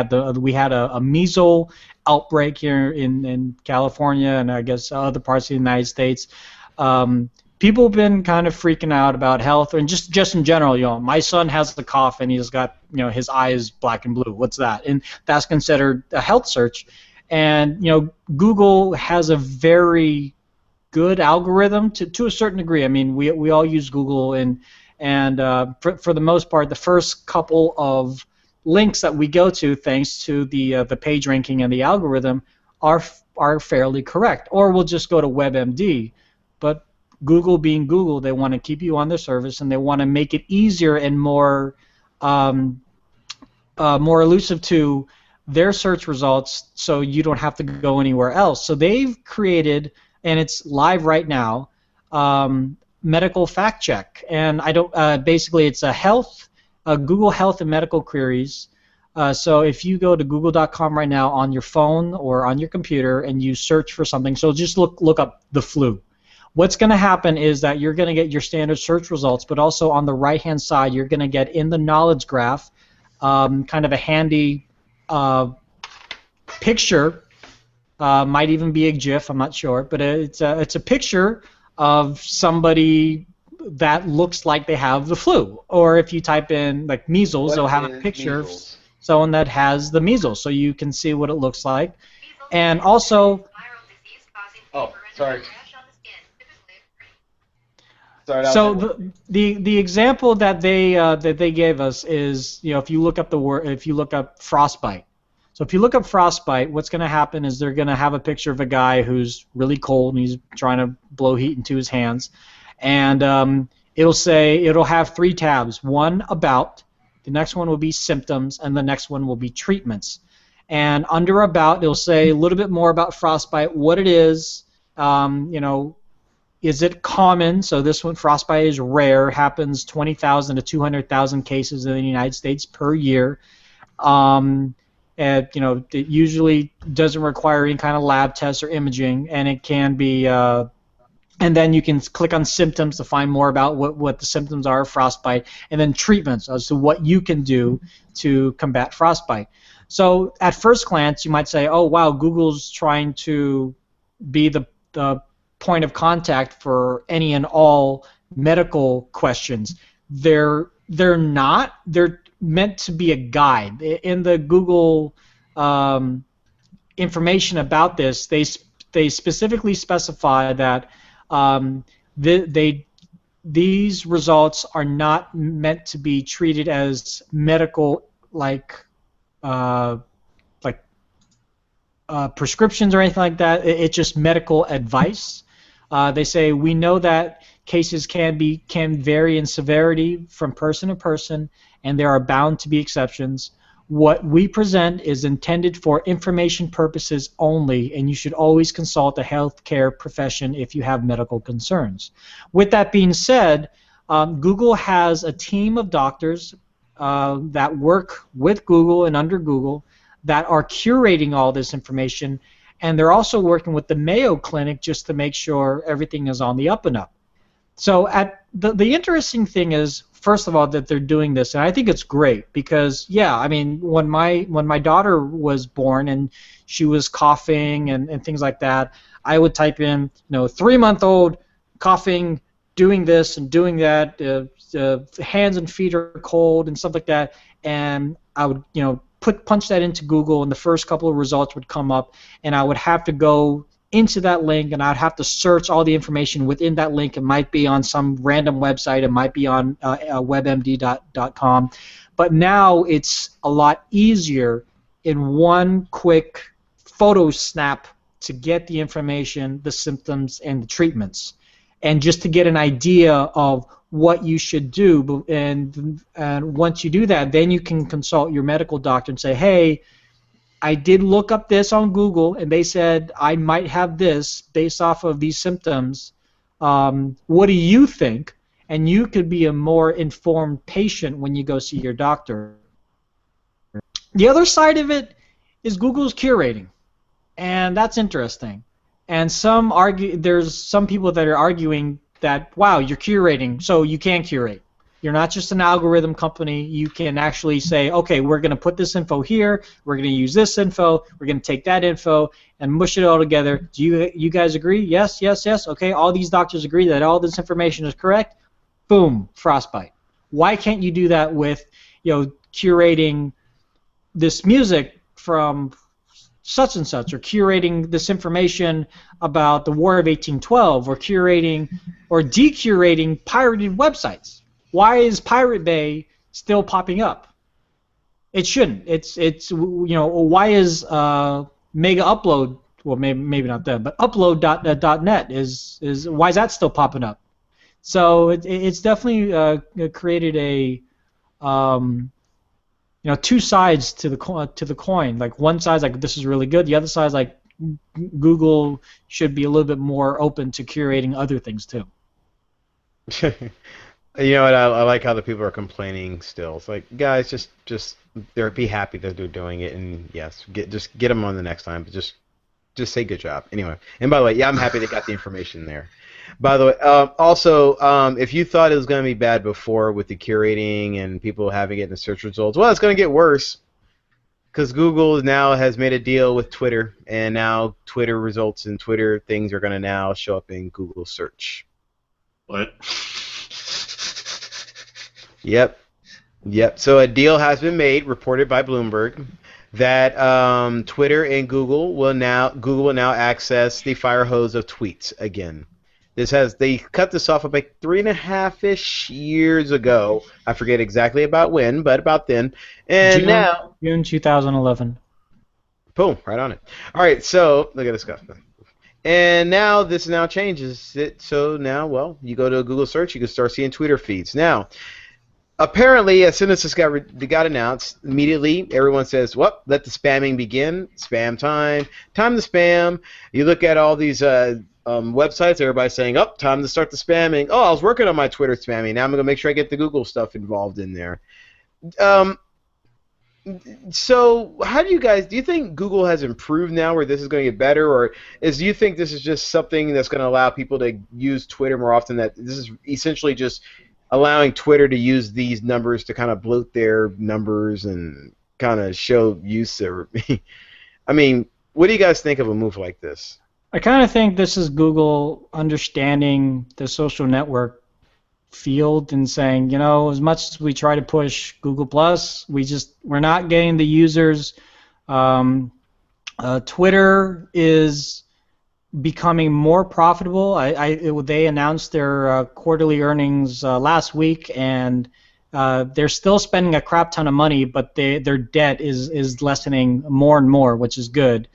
had a measles outbreak here in California, and I guess other parts of the United States. People have been kind of freaking out about health, and just in general. My son has the cough, and he's got, his eyes black and blue. What's that? And that's considered a health search. And Google has a very good algorithm to a certain degree. I mean, we all use Google, and for the most part, the first couple of links that we go to, thanks to the page ranking and the algorithm, are fairly correct. Or we'll just go to WebMD. But Google being Google, they want to keep you on their service, and they want to make it easier and more elusive to their search results, so you don't have to go anywhere else. So they've created, and it's live right now, medical fact check, and basically it's a Google Health and medical queries. So if you go to google.com right now on your phone or on your computer and you search for something, so just look up the flu. What's going to happen is that you're going to get your standard search results, but also on the right-hand side, you're going to get in the knowledge graph kind of a handy picture, might even be a GIF, I'm not sure, but it's a picture of somebody that looks like they have the flu. Or if you type in like measles, they'll have a picture of someone that has the measles, so you can see what it looks like. And also, Oh, sorry. Sorry, that was So it. the example that they gave us is, if you look up if you look up frostbite. So if you look up frostbite, what's going to happen is they're going to have a picture of a guy who's really cold and he's trying to blow heat into his hands, and it'll have three tabs. One about, the next one will be symptoms, and the next one will be treatments. And under about, it'll say a little bit more about frostbite, what it is, is it common? So this one, frostbite is rare, happens 20,000 to 200,000 cases in the United States per year. And it usually doesn't require any kind of lab tests or imaging, and it can be. And then you can click on symptoms to find more about what the symptoms are of frostbite, and then treatments as to what you can do to combat frostbite. So at first glance, you might say, "Oh wow, Google's trying to be the point of contact for any and all medical questions." They're not. They're meant to be a guide. In the Google information about this, they specifically specify that these results are not meant to be treated as medical uh, like prescriptions or anything like that. It's just medical advice. They say we know that cases can vary in severity from person to person, and there are bound to be exceptions. What we present is intended for information purposes only, and you should always consult a healthcare profession if you have medical concerns. With that being said, Google has a team of doctors that work with Google and under Google that are curating all this information, and they're also working with the Mayo Clinic just to make sure everything is on the up and up. So the interesting thing is, first of all, that they're doing this, and I think it's great because, yeah, I mean, when my daughter was born and she was coughing and things like that, I would type in, 3-month-old coughing, doing this and doing that, hands and feet are cold and stuff like that, and I would, punch that into Google, and the first couple of results would come up, and I would have to go into that link, and I'd have to search all the information within that link. It might be on some random website. It might be on webmd.com. But now it's a lot easier in one quick photo snap to get the information, the symptoms, and the treatments, and just to get an idea of what you should do. And once you do that, then you can consult your medical doctor and say, hey, I did look up this on Google, and they said I might have this based off of these symptoms. What do you think? And you could be a more informed patient when you go see your doctor. The other side of it is Google's curating, and that's interesting. And there's some people that are arguing that, wow, you're curating, so you can curate. You're not just an algorithm company. You can actually say, okay, we're going to put this info here. We're going to use this info. We're going to take that info and mush it all together. Do you guys agree? Yes, yes, yes. Okay, all these doctors agree that all this information is correct. Boom, frostbite. Why can't you do that with, curating this music from such and such, or curating this information about the War of 1812, or curating or decurating pirated websites? Why is Pirate Bay still popping up? It shouldn't. Why is Mega Upload, well, maybe not that, but upload.net is why is that still popping up? So it's definitely created a two sides to the coin. Like one side's like, this is really good. The other side's like, Google should be a little bit more open to curating other things too. You know what? I like how the people are complaining still. It's like, guys, just be happy that they're doing it, and yes, just get them on the next time. But just say good job. Anyway, and by the way, yeah, I'm happy they got the information there. By the way, also, if you thought it was going to be bad before with the curating and people having it in the search results, well, it's going to get worse because Google now has made a deal with Twitter, and now Twitter results and Twitter things are going to now show up in Google search. What? Yep. So a deal has been made, reported by Bloomberg, that Twitter and Google will now access the fire hose of tweets again. They cut this off about 3.5-ish years ago. I forget exactly about when, but about then. And June now, June 2011. boom, right on it. All right, so look at this guy. And now this now changes it. So now, well, you go to a Google search, you can start seeing Twitter feeds. Now, apparently, as soon as this got announced, immediately everyone says, "Well, let the spamming begin. Spam time. Time to spam." You look at all these websites, everybody's saying, "Oh, time to start the spamming." Oh, I was working on my Twitter spamming. Now I'm gonna make sure I get the Google stuff involved in there. Um, so, how do you think Google has improved now, where this is going to get better, or do you think this is just something that's going to allow people to use Twitter more often? That this is essentially just allowing Twitter to use these numbers to kind of bloat their numbers and kind of show use. I mean, what do you guys think of a move like this? I kind of think this is Google understanding the social network field and saying, you know, as much as we try to push Google Plus, we're not getting the users. Twitter is becoming more profitable. They announced their quarterly earnings last week, and they're still spending a crap ton of money, but their debt is lessening more and more, which is good.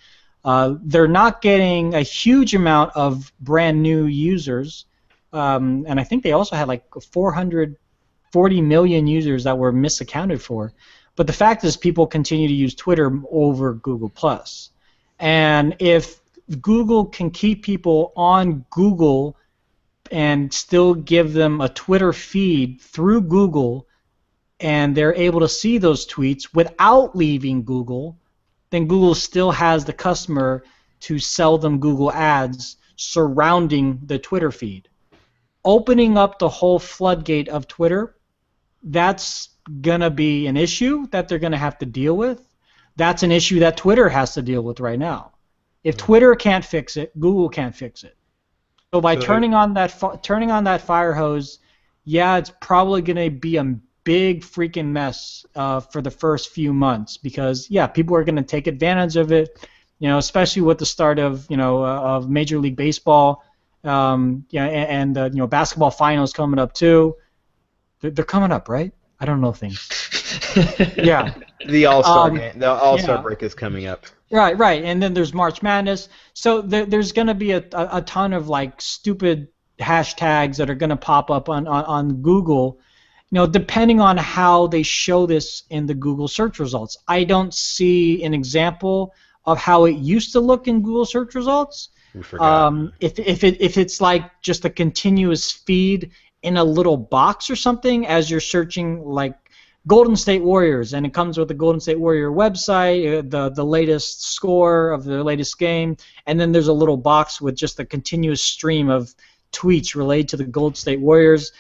They're not getting a huge amount of brand new users, and I think they also had like 440 million users that were misaccounted for. But the fact is, people continue to use Twitter over Google Plus, and if Google can keep people on Google and still give them a Twitter feed through Google, and they're able to see those tweets without leaving Google, then Google still has the customer to sell them Google ads surrounding the Twitter feed. Opening up the whole floodgate of Twitter, that's going to be an issue that they're going to have to deal with. That's an issue that Twitter has to deal with right now. If Twitter can't fix it, Google can't fix it. So by turning on that fire hose, yeah, it's probably going to be a big freaking mess for the first few months, because yeah, people are going to take advantage of it. You know, especially with the start of of Major League Baseball, and basketball finals coming up too. They're coming up, right? I don't know things. Yeah. The All-Star game, the All-Star break is coming up. Right, and then there's March Madness. So there's going to be a ton of like stupid hashtags that are going to pop up on Google, depending on how they show this in the Google search results. I don't see an example of how it used to look in Google search results. If it's like just a continuous feed in a little box or something as you're searching like Golden State Warriors, and it comes with the Golden State Warrior website, the latest score of the latest game, and then there's a little box with just a continuous stream of tweets related to the Golden State Warriors.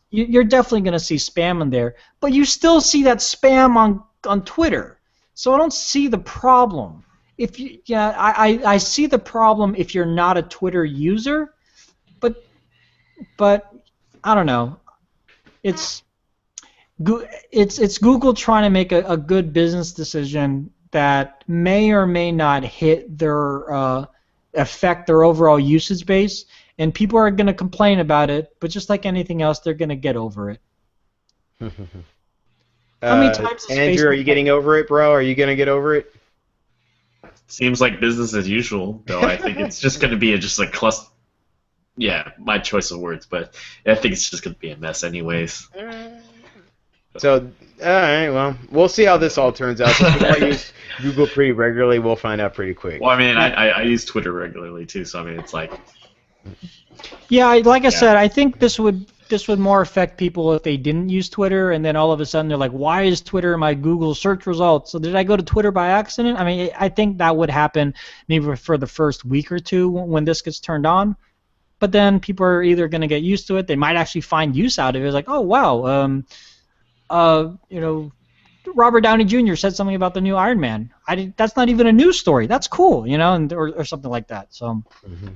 You're definitely going to see spam in there, but you still see that spam on Twitter. So I don't see the problem. I see the problem if you're not a Twitter user, but I don't know. It's Google trying to make a good business decision that may or may not affect their overall usage base, and people are going to complain about it, but just like anything else, they're going to get over it. How many times Andrew, are you getting over it, bro? Are you going to get over it? Seems like business as usual, though. I think it's just going to be just a cluster. Yeah, my choice of words, but I think it's just going to be a mess anyways. So, all right, well, we'll see how this all turns out. Since I use Google pretty regularly, we'll find out pretty quick. Well, I mean, I use Twitter regularly, too, so, I mean, it's like... Yeah, like I said, I think this would more affect people if they didn't use Twitter, and then all of a sudden they're like, why is Twitter in my Google search results? So did I go to Twitter by accident? I mean, I think that would happen maybe for the first week or two when this gets turned on. But then people are either going to get used to it, they might actually find use out of it. It's like, oh, wow, Robert Downey Jr. said something about the new Iron Man. That's not even a news story. That's cool, or something like that. So. Mm-hmm.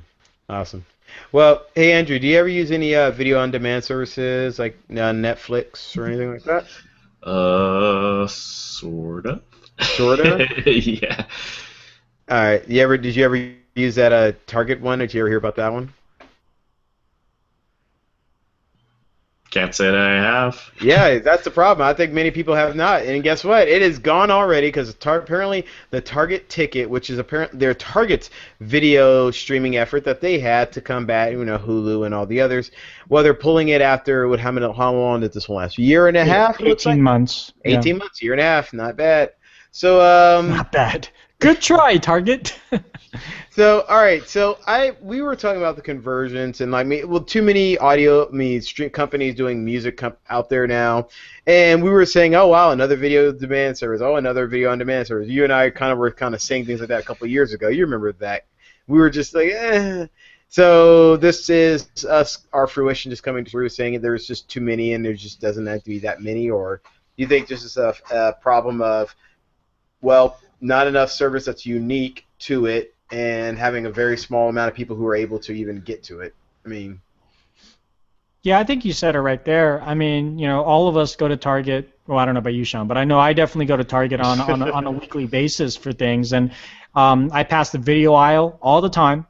Awesome. Well, hey Andrew, do you ever use any video on demand services like Netflix or anything like that? Sort of. Sorta. Yeah. All right. Did you ever use that Target one? Did you ever hear about that one? Can't say that I have. Yeah, that's the problem. I think many people have not. And guess what? It is gone already because apparently the Target ticket, which is apparently their Target's video streaming effort that they had to combat, Hulu and all the others. Well, they're pulling it after how long did this one last? A year and a half, it looks 18 like. months. Yeah. 18 months, year and a half, not bad. So Not bad. Good try, Target. So all right, so we were talking about the conversions and too many stream companies doing music out there now, and we were saying, oh wow, another video demand service, oh another video on demand service. You and I were saying things like that a couple of years ago. You remember that? We were just like, eh. So this is our fruition just coming through, saying there's just too many and there just doesn't have to be that many, or do you think this is a problem of not enough service that's unique to it, and having a very small amount of people who are able to even get to it? I mean, Yeah, I think you said it right there. I mean, all of us go to Target. Well, I don't know about you, Sean, but I know I definitely go to Target on a weekly basis for things, and I pass the video aisle all the time.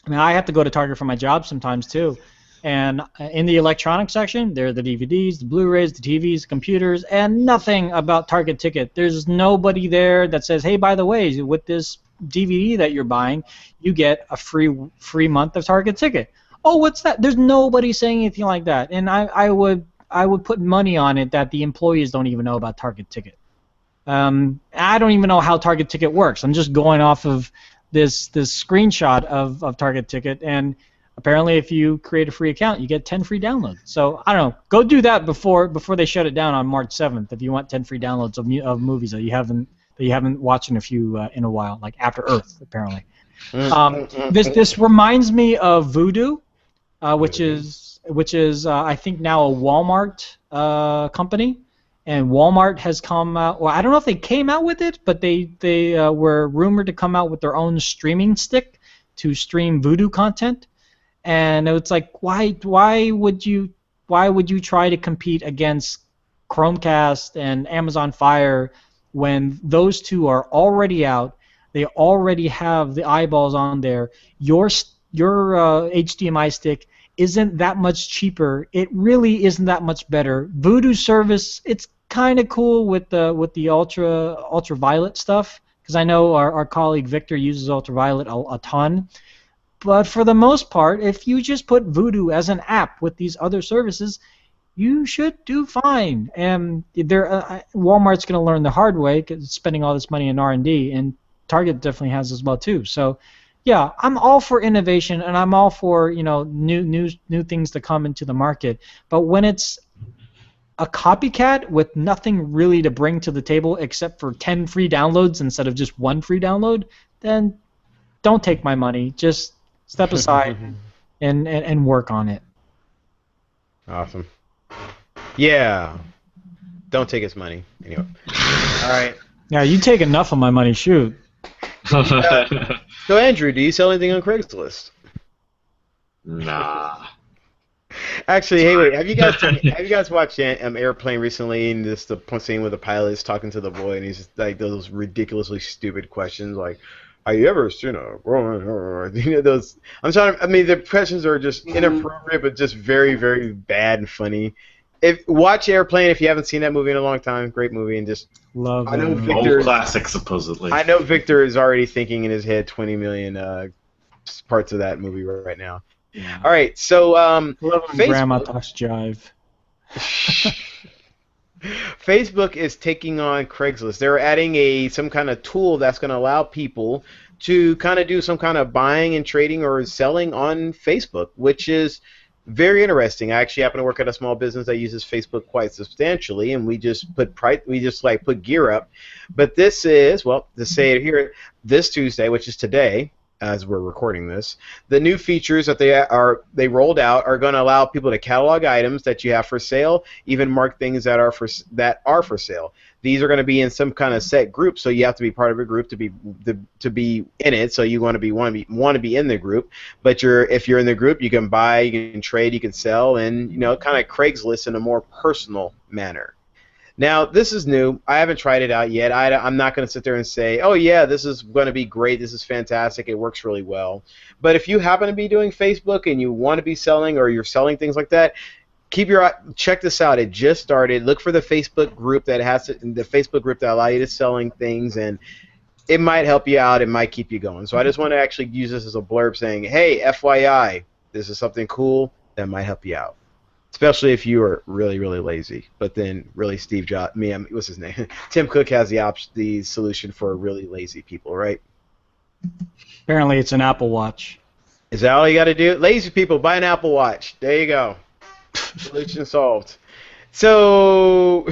I mean, I have to go to Target for my job sometimes too. And in the electronics section, there are the DVDs, the Blu-rays, the TVs, the computers, and nothing about Target Ticket. There's nobody there that says, hey, by the way, with this DVD that you're buying, you get a free month of Target Ticket. Oh, what's that? There's nobody saying anything like that. And I would put money on it that the employees don't even know about Target Ticket. I don't even know how Target Ticket works. I'm just going off of this screenshot of Target Ticket, and apparently if you create a free account, you get 10 free downloads. So I don't know. Go do that before they shut it down on March 7th if you want 10 free downloads of movies that you haven't watched in a while, like After Earth, apparently. This reminds me of Vudu, which is I think now a Walmart company, and Walmart has come out. Well, I don't know if they came out with it, but they were rumored to come out with their own streaming stick to stream Vudu content. And it's like, why would you try to compete against Chromecast and Amazon Fire when those two are already out? They already have the eyeballs on there. Your HDMI stick isn't that much cheaper. It really isn't that much better. Vudu service, it's kind of cool with the ultraviolet stuff, because I know our colleague Victor uses ultraviolet a ton. But for the most part, if you just put Vudu as an app with these other services, you should do fine. And Walmart's going to learn the hard way, 'cause it's spending all this money in R&D, and Target definitely has as well too. So, yeah, I'm all for innovation, and I'm all for new things to come into the market. But when it's a copycat with nothing really to bring to the table except for 10 free downloads instead of just one free download, then don't take my money. Just step aside and work on it. Awesome. Yeah. Don't take his money. Anyway. All right. Yeah, you take enough of my money. Shoot. So, Andrew, do you sell anything on Craigslist? Nah. Actually, hey, wait. Have you guys watched Airplane recently? And this the scene where the pilot is talking to the boy, and he's just like those ridiculously stupid questions, like, "Have you ever seen a?" Those. I mean, the questions are just inappropriate, but just very, very bad and funny. Watch Airplane if you haven't seen that movie in a long time. Great movie, and just love. I know Old classic, supposedly. I know Victor is already thinking in his head 20 million parts of that movie right now. Yeah. All right, so Facebook, Grandma talks jive. Facebook is taking on Craigslist. They're adding some kind of tool that's going to allow people to kind of do some kind of buying and trading or selling on Facebook, which is very interesting. I actually happen to work at a small business that uses Facebook quite substantially, and we just put gear up. But this is, well, to say it here, this Tuesday, which is today, as we're recording this, the new features that they rolled out are going to allow people to catalog items that you have for sale, even mark things that are for sale. These are going to be in some kind of set group, so you have to be part of a group to be in it. So you want to be in the group. But if you're in the group, you can buy, you can trade, you can sell, and kind of Craigslist in a more personal manner. Now, this is new. I haven't tried it out yet. I'm not going to sit there and say, oh, yeah, this is going to be great. This is fantastic. It works really well. But if you happen to be doing Facebook and you want to be selling or you're selling things like that, check this out. It just started. Look for the Facebook group that allow you to selling things, and it might help you out. It might keep you going. So I just want to actually use this as a blurb saying, hey, FYI, this is something cool that might help you out. Especially if you are really, really lazy. But then, really, what's his name? Tim Cook has the solution for really lazy people, right? Apparently, it's an Apple Watch. Is that all you got to do? Lazy people, buy an Apple Watch. There you go. Solution solved. So,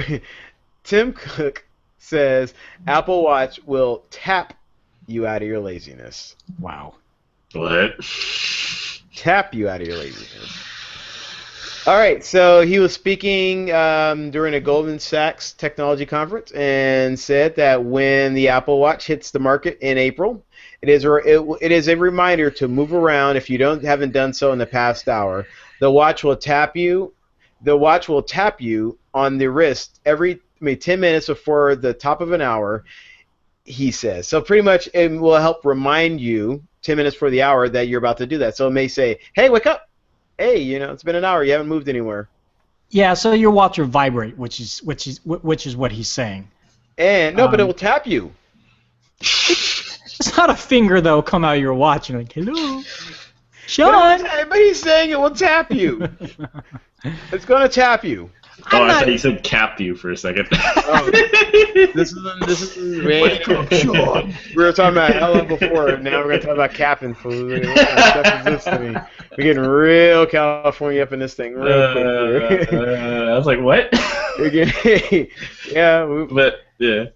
Tim Cook says Apple Watch will tap you out of your laziness. Wow. What? Tap you out of your laziness. All right, so he was speaking during a Goldman Sachs technology conference and said that when the Apple Watch hits the market in April, it is a reminder to move around if you haven't done so in the past hour. The watch will tap you. The watch will tap you on the wrist 10 minutes before the top of an hour, he says. So pretty much it will help remind you 10 minutes before the hour that you're about to do that. So it may say, hey, wake up. Hey, it's been an hour. You haven't moved anywhere. Yeah, so your watch will vibrate, which is what he's saying. And no, but it will tap you. It's not a finger though come out of your watch and like, hello, Sean. But he's saying it will tap you. It's gonna tap you. I thought you said cap you for a second. Oh, this is man. Sean. We were talking about Ella before, and now we're gonna talk about capping. What kind of stuff is this to me? We're getting real California up in this thing real quick. I was like, what? Yeah, but yeah.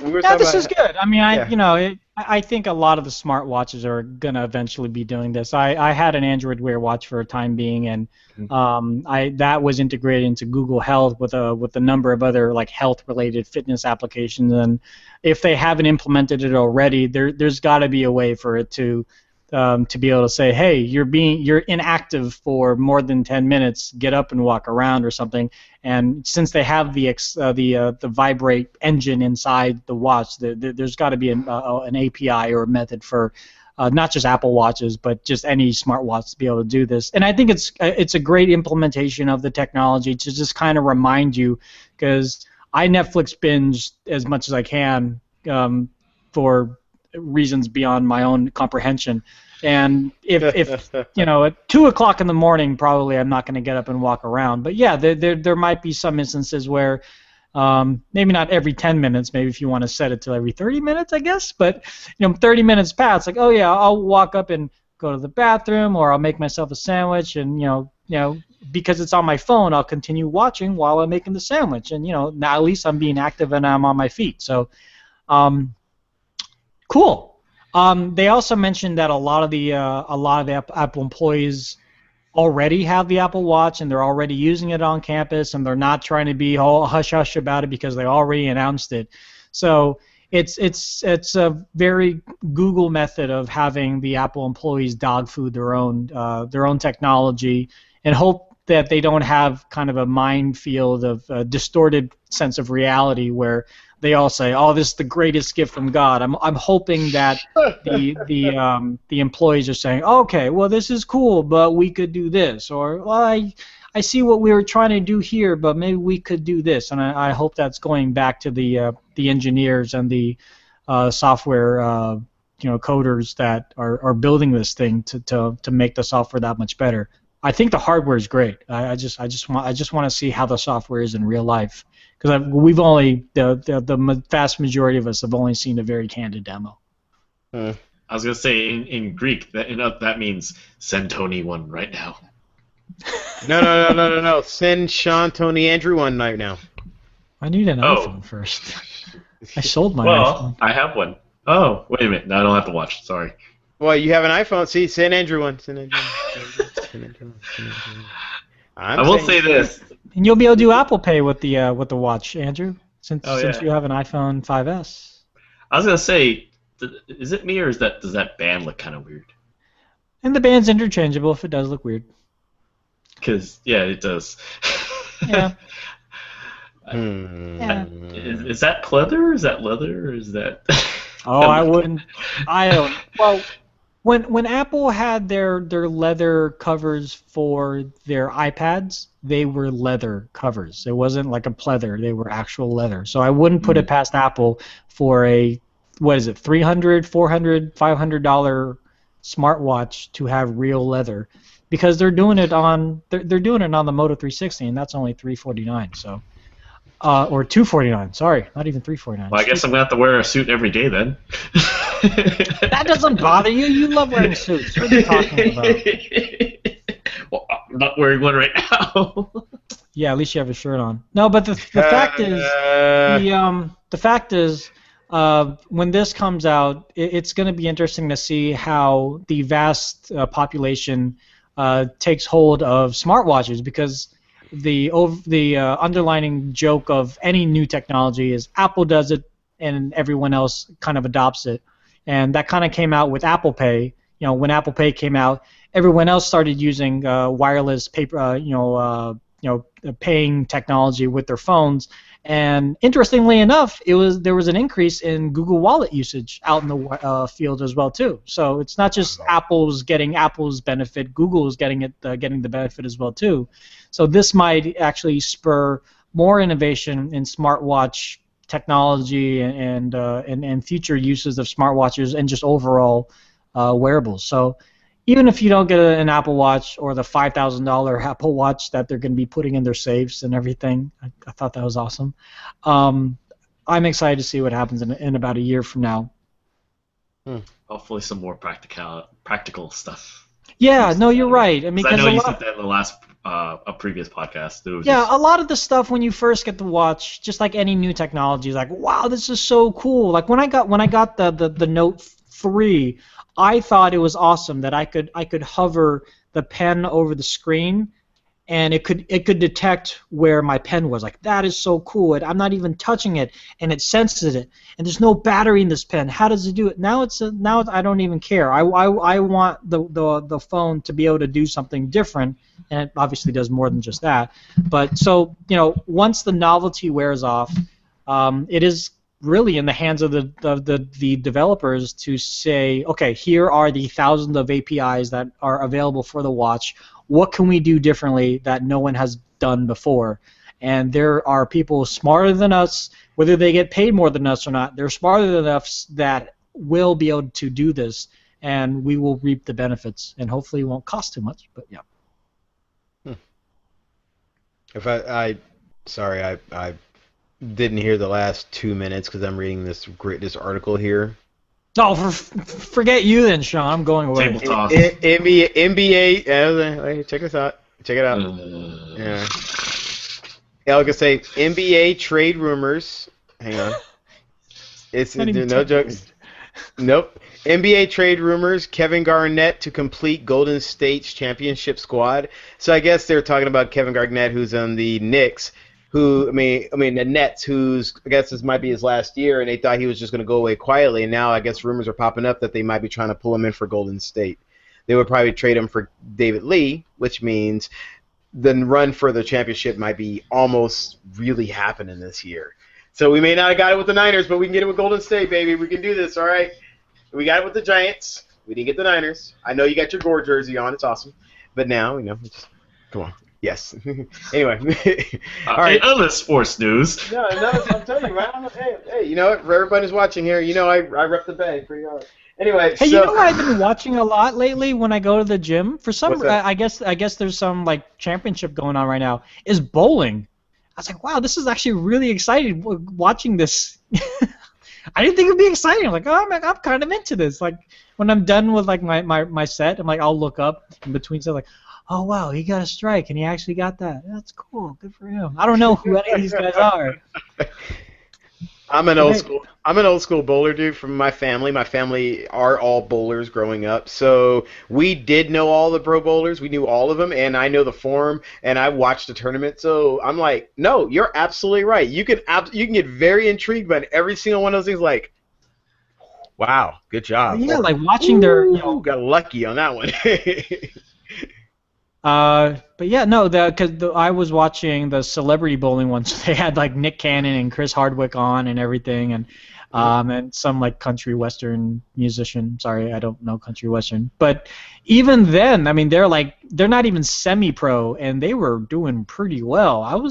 We were Yeah, this about, is good. I mean, yeah. I think a lot of the smartwatches are gonna eventually be doing this. I had an Android Wear watch for a time being, and that was integrated into Google Health with a number of other like health-related fitness applications. And if they haven't implemented it already, there's got to be a way for it to be able to say, hey, you're inactive for more than 10 minutes, get up and walk around or something. And since they have the vibrate engine inside the watch, there's got to be an API or a method for not just Apple Watches, but just any smartwatch to be able to do this. And I think it's a great implementation of the technology to just kind of remind you, because I Netflix binge as much as I can for reasons beyond my own comprehension. And if at 2 o'clock in the morning, probably I'm not going to get up and walk around. But yeah, there might be some instances where maybe not every 10 minutes, maybe if you want to set it to every 30 minutes, I guess. But 30 minutes past, like, oh yeah, I'll walk up and go to the bathroom, or I'll make myself a sandwich, and because it's on my phone, I'll continue watching while I'm making the sandwich, and now at least I'm being active and I'm on my feet. So, cool. They also mentioned that a lot of the Apple employees already have the Apple Watch, and they're already using it on campus, and they're not trying to be all hush hush about it because they already announced it. So it's a very Google method of having the Apple employees dog food their own technology, and hope that they don't have kind of a minefield of a distorted sense of reality where they all say, "Oh, this is the greatest gift from God." I'm hoping that the employees are saying, "Okay, well, this is cool, but we could do this," or well, I see what we were trying to do here, but maybe we could do this. And I hope that's going back to the engineers and the software coders that are building this thing to make the software that much better. I think the hardware is great. I just want to see how the software is in real life, because we've only the vast majority of us have only seen a very candid demo. I was gonna say in Greek that means send Tony one right now. No. Send Sean, Tony, Andrew one right now. I need an iPhone first. I sold my iPhone. I have one. Oh, wait a minute. No, I don't have to watch. Sorry. Well, you have an iPhone. See, send Andrew one. Send Andrew one. I will say this. And you'll be able to do Apple Pay with the watch, Andrew, since you have an iPhone 5S. I was gonna say, is it me or does that band look kind of weird? And the band's interchangeable if it does look weird. Because yeah, it does. Yeah. Yeah. Is that pleather? Is that leather? Or is that? Oh, I wouldn't. I don't. Well, when Apple had their leather covers for their iPads, they were leather covers. It wasn't like a pleather. They were actual leather. So I wouldn't put it past Apple for a, what is it, $300, $400, $500 smartwatch to have real leather, because they're doing it on the Moto 360, and that's only $349. So. Or $249. Sorry, not even $349. Well, I guess I'm gonna have to wear a suit every day then. That doesn't bother you. You love wearing suits. What are you talking about? Well, I'm not wearing one right now. Yeah, at least you have a shirt on. No, but the fact is, the fact is, when this comes out, it's going to be interesting to see how the vast population takes hold of smartwatches, because the underlining joke of any new technology is Apple does it and everyone else kind of adopts it, and that kind of came out with Apple Pay. When Apple Pay came out, everyone else started using wireless paper, paying technology with their phones. And interestingly enough, there was an increase in Google Wallet usage out in the field as well too. So it's not just Apple's getting Apple's benefit; Google's getting the benefit as well too. So this might actually spur more innovation in smartwatch technology and future uses of smartwatches and just overall wearables. So even if you don't get an Apple Watch or the $5,000 Apple Watch that they're going to be putting in their safes and everything, I thought that was awesome. I'm excited to see what happens in about a year from now. Hopefully, some more practical stuff. Yeah, no, you're right. I mean, I know you said that in the last a previous podcast. A lot of the stuff when you first get the watch, just like any new technology, is like, wow, this is so cool. Like when I got the Note 3. I thought it was awesome that I could hover the pen over the screen, and it could detect where my pen was. Like, that is so cool. I'm not even touching it, and it senses it. And there's no battery in this pen. How does it do it? Now I don't even care. I want the phone to be able to do something different, and it obviously does more than just that. But so once the novelty wears off, it is really in the hands of the developers to say, okay, here are the thousands of APIs that are available for the watch. What can we do differently that no one has done before? And there are people smarter than us, whether they get paid more than us or not, they're smarter than us that will be able to do this, and we will reap the benefits, and hopefully it won't cost too much, but yeah. If I didn't hear the last 2 minutes because I'm reading this article here. No, forget you then, Sean. I'm going away. Table toss. NBA. Check this out. Check it out. Yeah. I was gonna say NBA trade rumors. Hang on. It's no jokes. Nope. NBA trade rumors. Kevin Garnett to complete Golden State's championship squad. So I guess they're talking about Kevin Garnett, who's on the Knicks. The Nets, who's, I guess this might be his last year, and they thought he was just going to go away quietly, and now I guess rumors are popping up that they might be trying to pull him in for Golden State. They would probably trade him for David Lee, which means the run for the championship might be almost really happening this year. So we may not have got it with the Niners, but we can get it with Golden State, baby. We can do this, all right? We got it with the Giants. We didn't get the Niners. I know you got your Gore jersey on. It's awesome. But now, just come on. Yes. Anyway. All right. Other sports news. No, I'm telling you, man. Hey, you know what? For everybody who's watching here, I rep the Bay pretty hard. Anyway, hey, you know what I've been watching a lot lately when I go to the gym? For some, I guess there's some like championship going on right now. Is bowling. I was like, wow, this is actually really exciting watching this. I didn't think it'd be exciting. I'm like, I'm kind of into this. Like when I'm done with like my set, I'm like, I'll look up in between stuff like, oh wow, he got a strike and he actually got that. That's cool. Good for him. I don't know who any of these guys are. I'm an old school bowler dude from my family. My family are all bowlers growing up, so we did know all the pro bowlers. We knew all of them, and I know the form, and I watched the tournament. So I'm like, no, you're absolutely right. You can get very intrigued by every single one of those things. Like, wow, good job. Yeah, like watching their. Got lucky on that one. But yeah, no, because I was watching the celebrity bowling one, so they had like Nick Cannon and Chris Hardwick on and everything, and some like country western musician. Sorry, I don't know country western, but even then, I mean, they're not even semi-pro, and they were doing pretty well.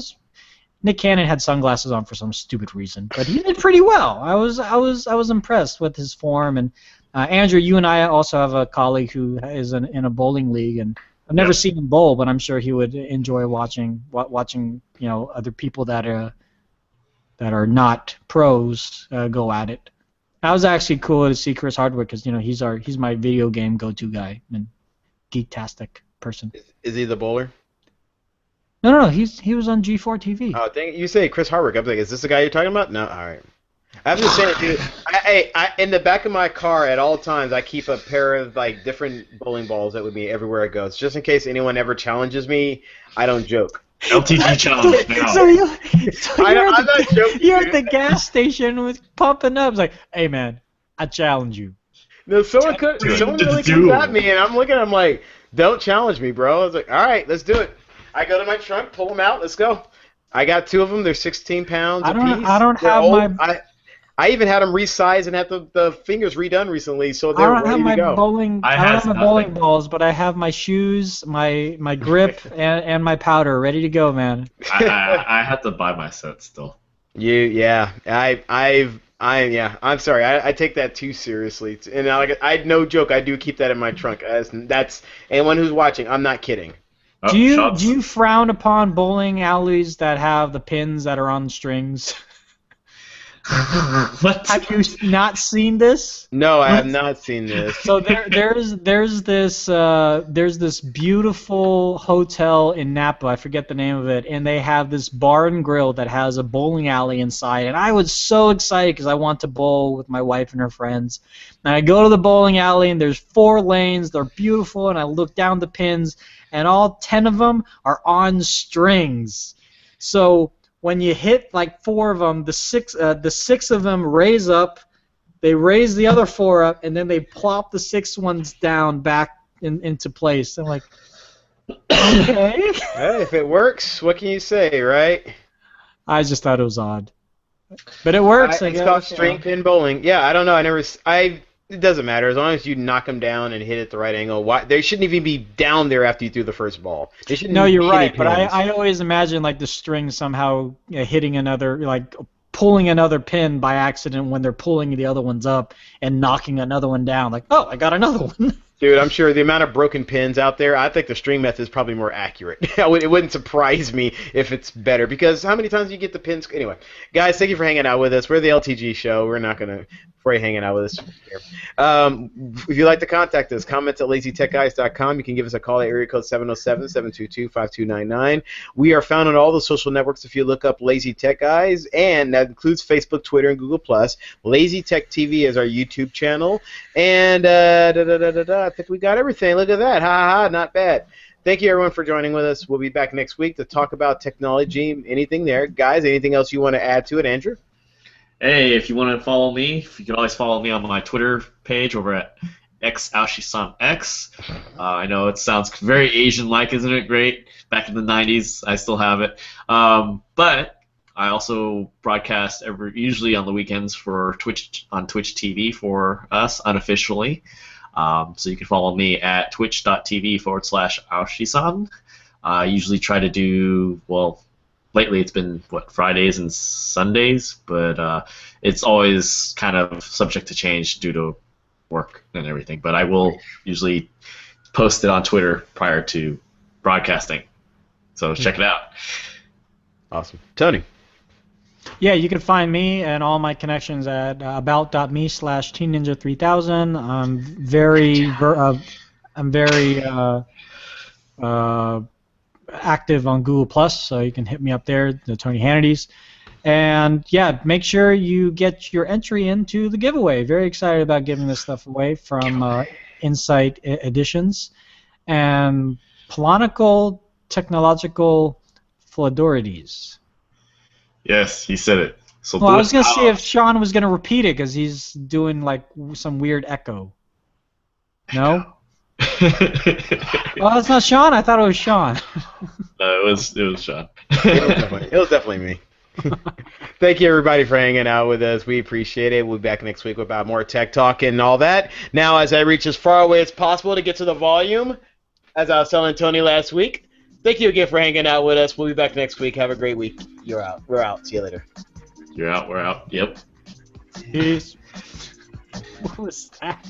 Nick Cannon had sunglasses on for some stupid reason, but he did pretty well. I was impressed with his form. And Andrew, you and I also have a colleague who is in a bowling league, and I've never Yep. seen him bowl, but I'm sure he would enjoy watching other people that are not pros go at it. That was actually cool to see Chris Hardwick because he's my video game go-to guy and geektastic person. Is he the bowler? No, he was on G4 TV. Oh, dang it. You say Chris Hardwick. I'm like, is this the guy you're talking about? No, all right. I'm just saying, dude. In the back of my car at all times, I keep a pair of like different bowling balls that with me everywhere I go. It's just in case anyone ever challenges me. I don't joke. LTG challenge now. So I'm not joking. you're at the gas station with pumping up. It's like, hey man, I challenge you. No, someone really comes at me, and I'm looking. I'm like, don't challenge me, bro. I was like, all right, let's do it. I go to my trunk, pull them out, let's go. I got 2 of them. They're 16 pounds I apiece. don't They're have old. my. I even had them resized and had the fingers redone recently, so I they're don't have ready my to go. bowling. I I don't have have my nothing. bowling balls, but I have my shoes, my grip, and my powder ready to go, man. I have to buy my set still. Yeah. I'm sorry. I take that too seriously, and I no joke. I do keep that in my trunk. That's anyone who's watching. I'm not kidding. Oh, Do shots. you frown upon bowling alleys that have the pins that are on strings? What? Have you not seen this? No, I have not seen this. So there's this beautiful hotel in Napa. I forget the name of it, and they have this bar and grill that has a bowling alley inside. And I was so excited because I want to bowl with my wife and her friends. And I go to the bowling alley, and there's 4 lanes. They're beautiful, and I look down the pins, and all 10 of them are on strings. So when you hit like 4 of them, the six of them raise up. They raise the other 4 up, and then they plop the 6 ones down back into place. I'm like, okay. Hey, if it works, what can you say, right? I just thought it was odd, but it works. I It's guess, called string pin bowling. Yeah, I don't know. It doesn't matter as long as you knock them down and hit it the right angle. Why they shouldn't even be down there after you threw the first ball. They shouldn't. No, you're be right. hitting But pins. I always imagine like the string somehow hitting another, like pulling another pin by accident when they're pulling the other ones up and knocking another one down. Like, oh, I got another one. Dude, I'm sure the amount of broken pins out there, I think the string method is probably more accurate. It wouldn't surprise me if it's better, because how many times do you get the pins? Anyway, guys, thank you for hanging out with us. We're the LTG show. We're not going to for you hanging out with us here. If you'd like to contact us, comments at lazytechguys.com. You can give us a call at area code 707-722-5299. We are found on all the social networks if you look up Lazy Tech Guys, and that includes Facebook, Twitter, and Google+. Lazy Tech TV is our YouTube channel. And I think we got everything. Look at that. Ha ha ha, not bad. Thank you, everyone, for joining with us. We'll be back next week to talk about technology. Anything there? Guys, anything else you want to add to it, Andrew? Hey, if you want to follow me, you can always follow me on my Twitter page over at xaoshisan.x. I know it sounds very Asian-like, isn't it great? Back in the 90s, I still have it. But I also broadcast usually on the weekends for Twitch TV for us unofficially. So you can follow me at twitch.tv/Aoshisan. I usually try to do, well, lately it's been, Fridays and Sundays, but it's always kind of subject to change due to work and everything. But I will usually post it on Twitter prior to broadcasting. So check it out. Awesome. Tony. Yeah, you can find me and all my connections at about.me/TeenNinja3000. I'm very active on Google+, so you can hit me up there, the Tony Hannity's. And yeah, make sure you get your entry into the giveaway. Very excited about giving this stuff away from Insight Editions. And Polonical Technological Flodorides. Yes, he said it. So Well, I was going to see if Sean was going to repeat it because he's doing like some weird echo. No? Oh, that's not Sean. I thought it was Sean. No, it was Sean. It was definitely me. Thank you, everybody, for hanging out with us. We appreciate it. We'll be back next week with about more tech talk and all that. Now, as I reach as far away as possible to get to the volume, as I was telling Tony last week, thank you again for hanging out with us. We'll be back next week. Have a great week. You're out. We're out. See you later. You're out. We're out. Yep. Peace. What was that?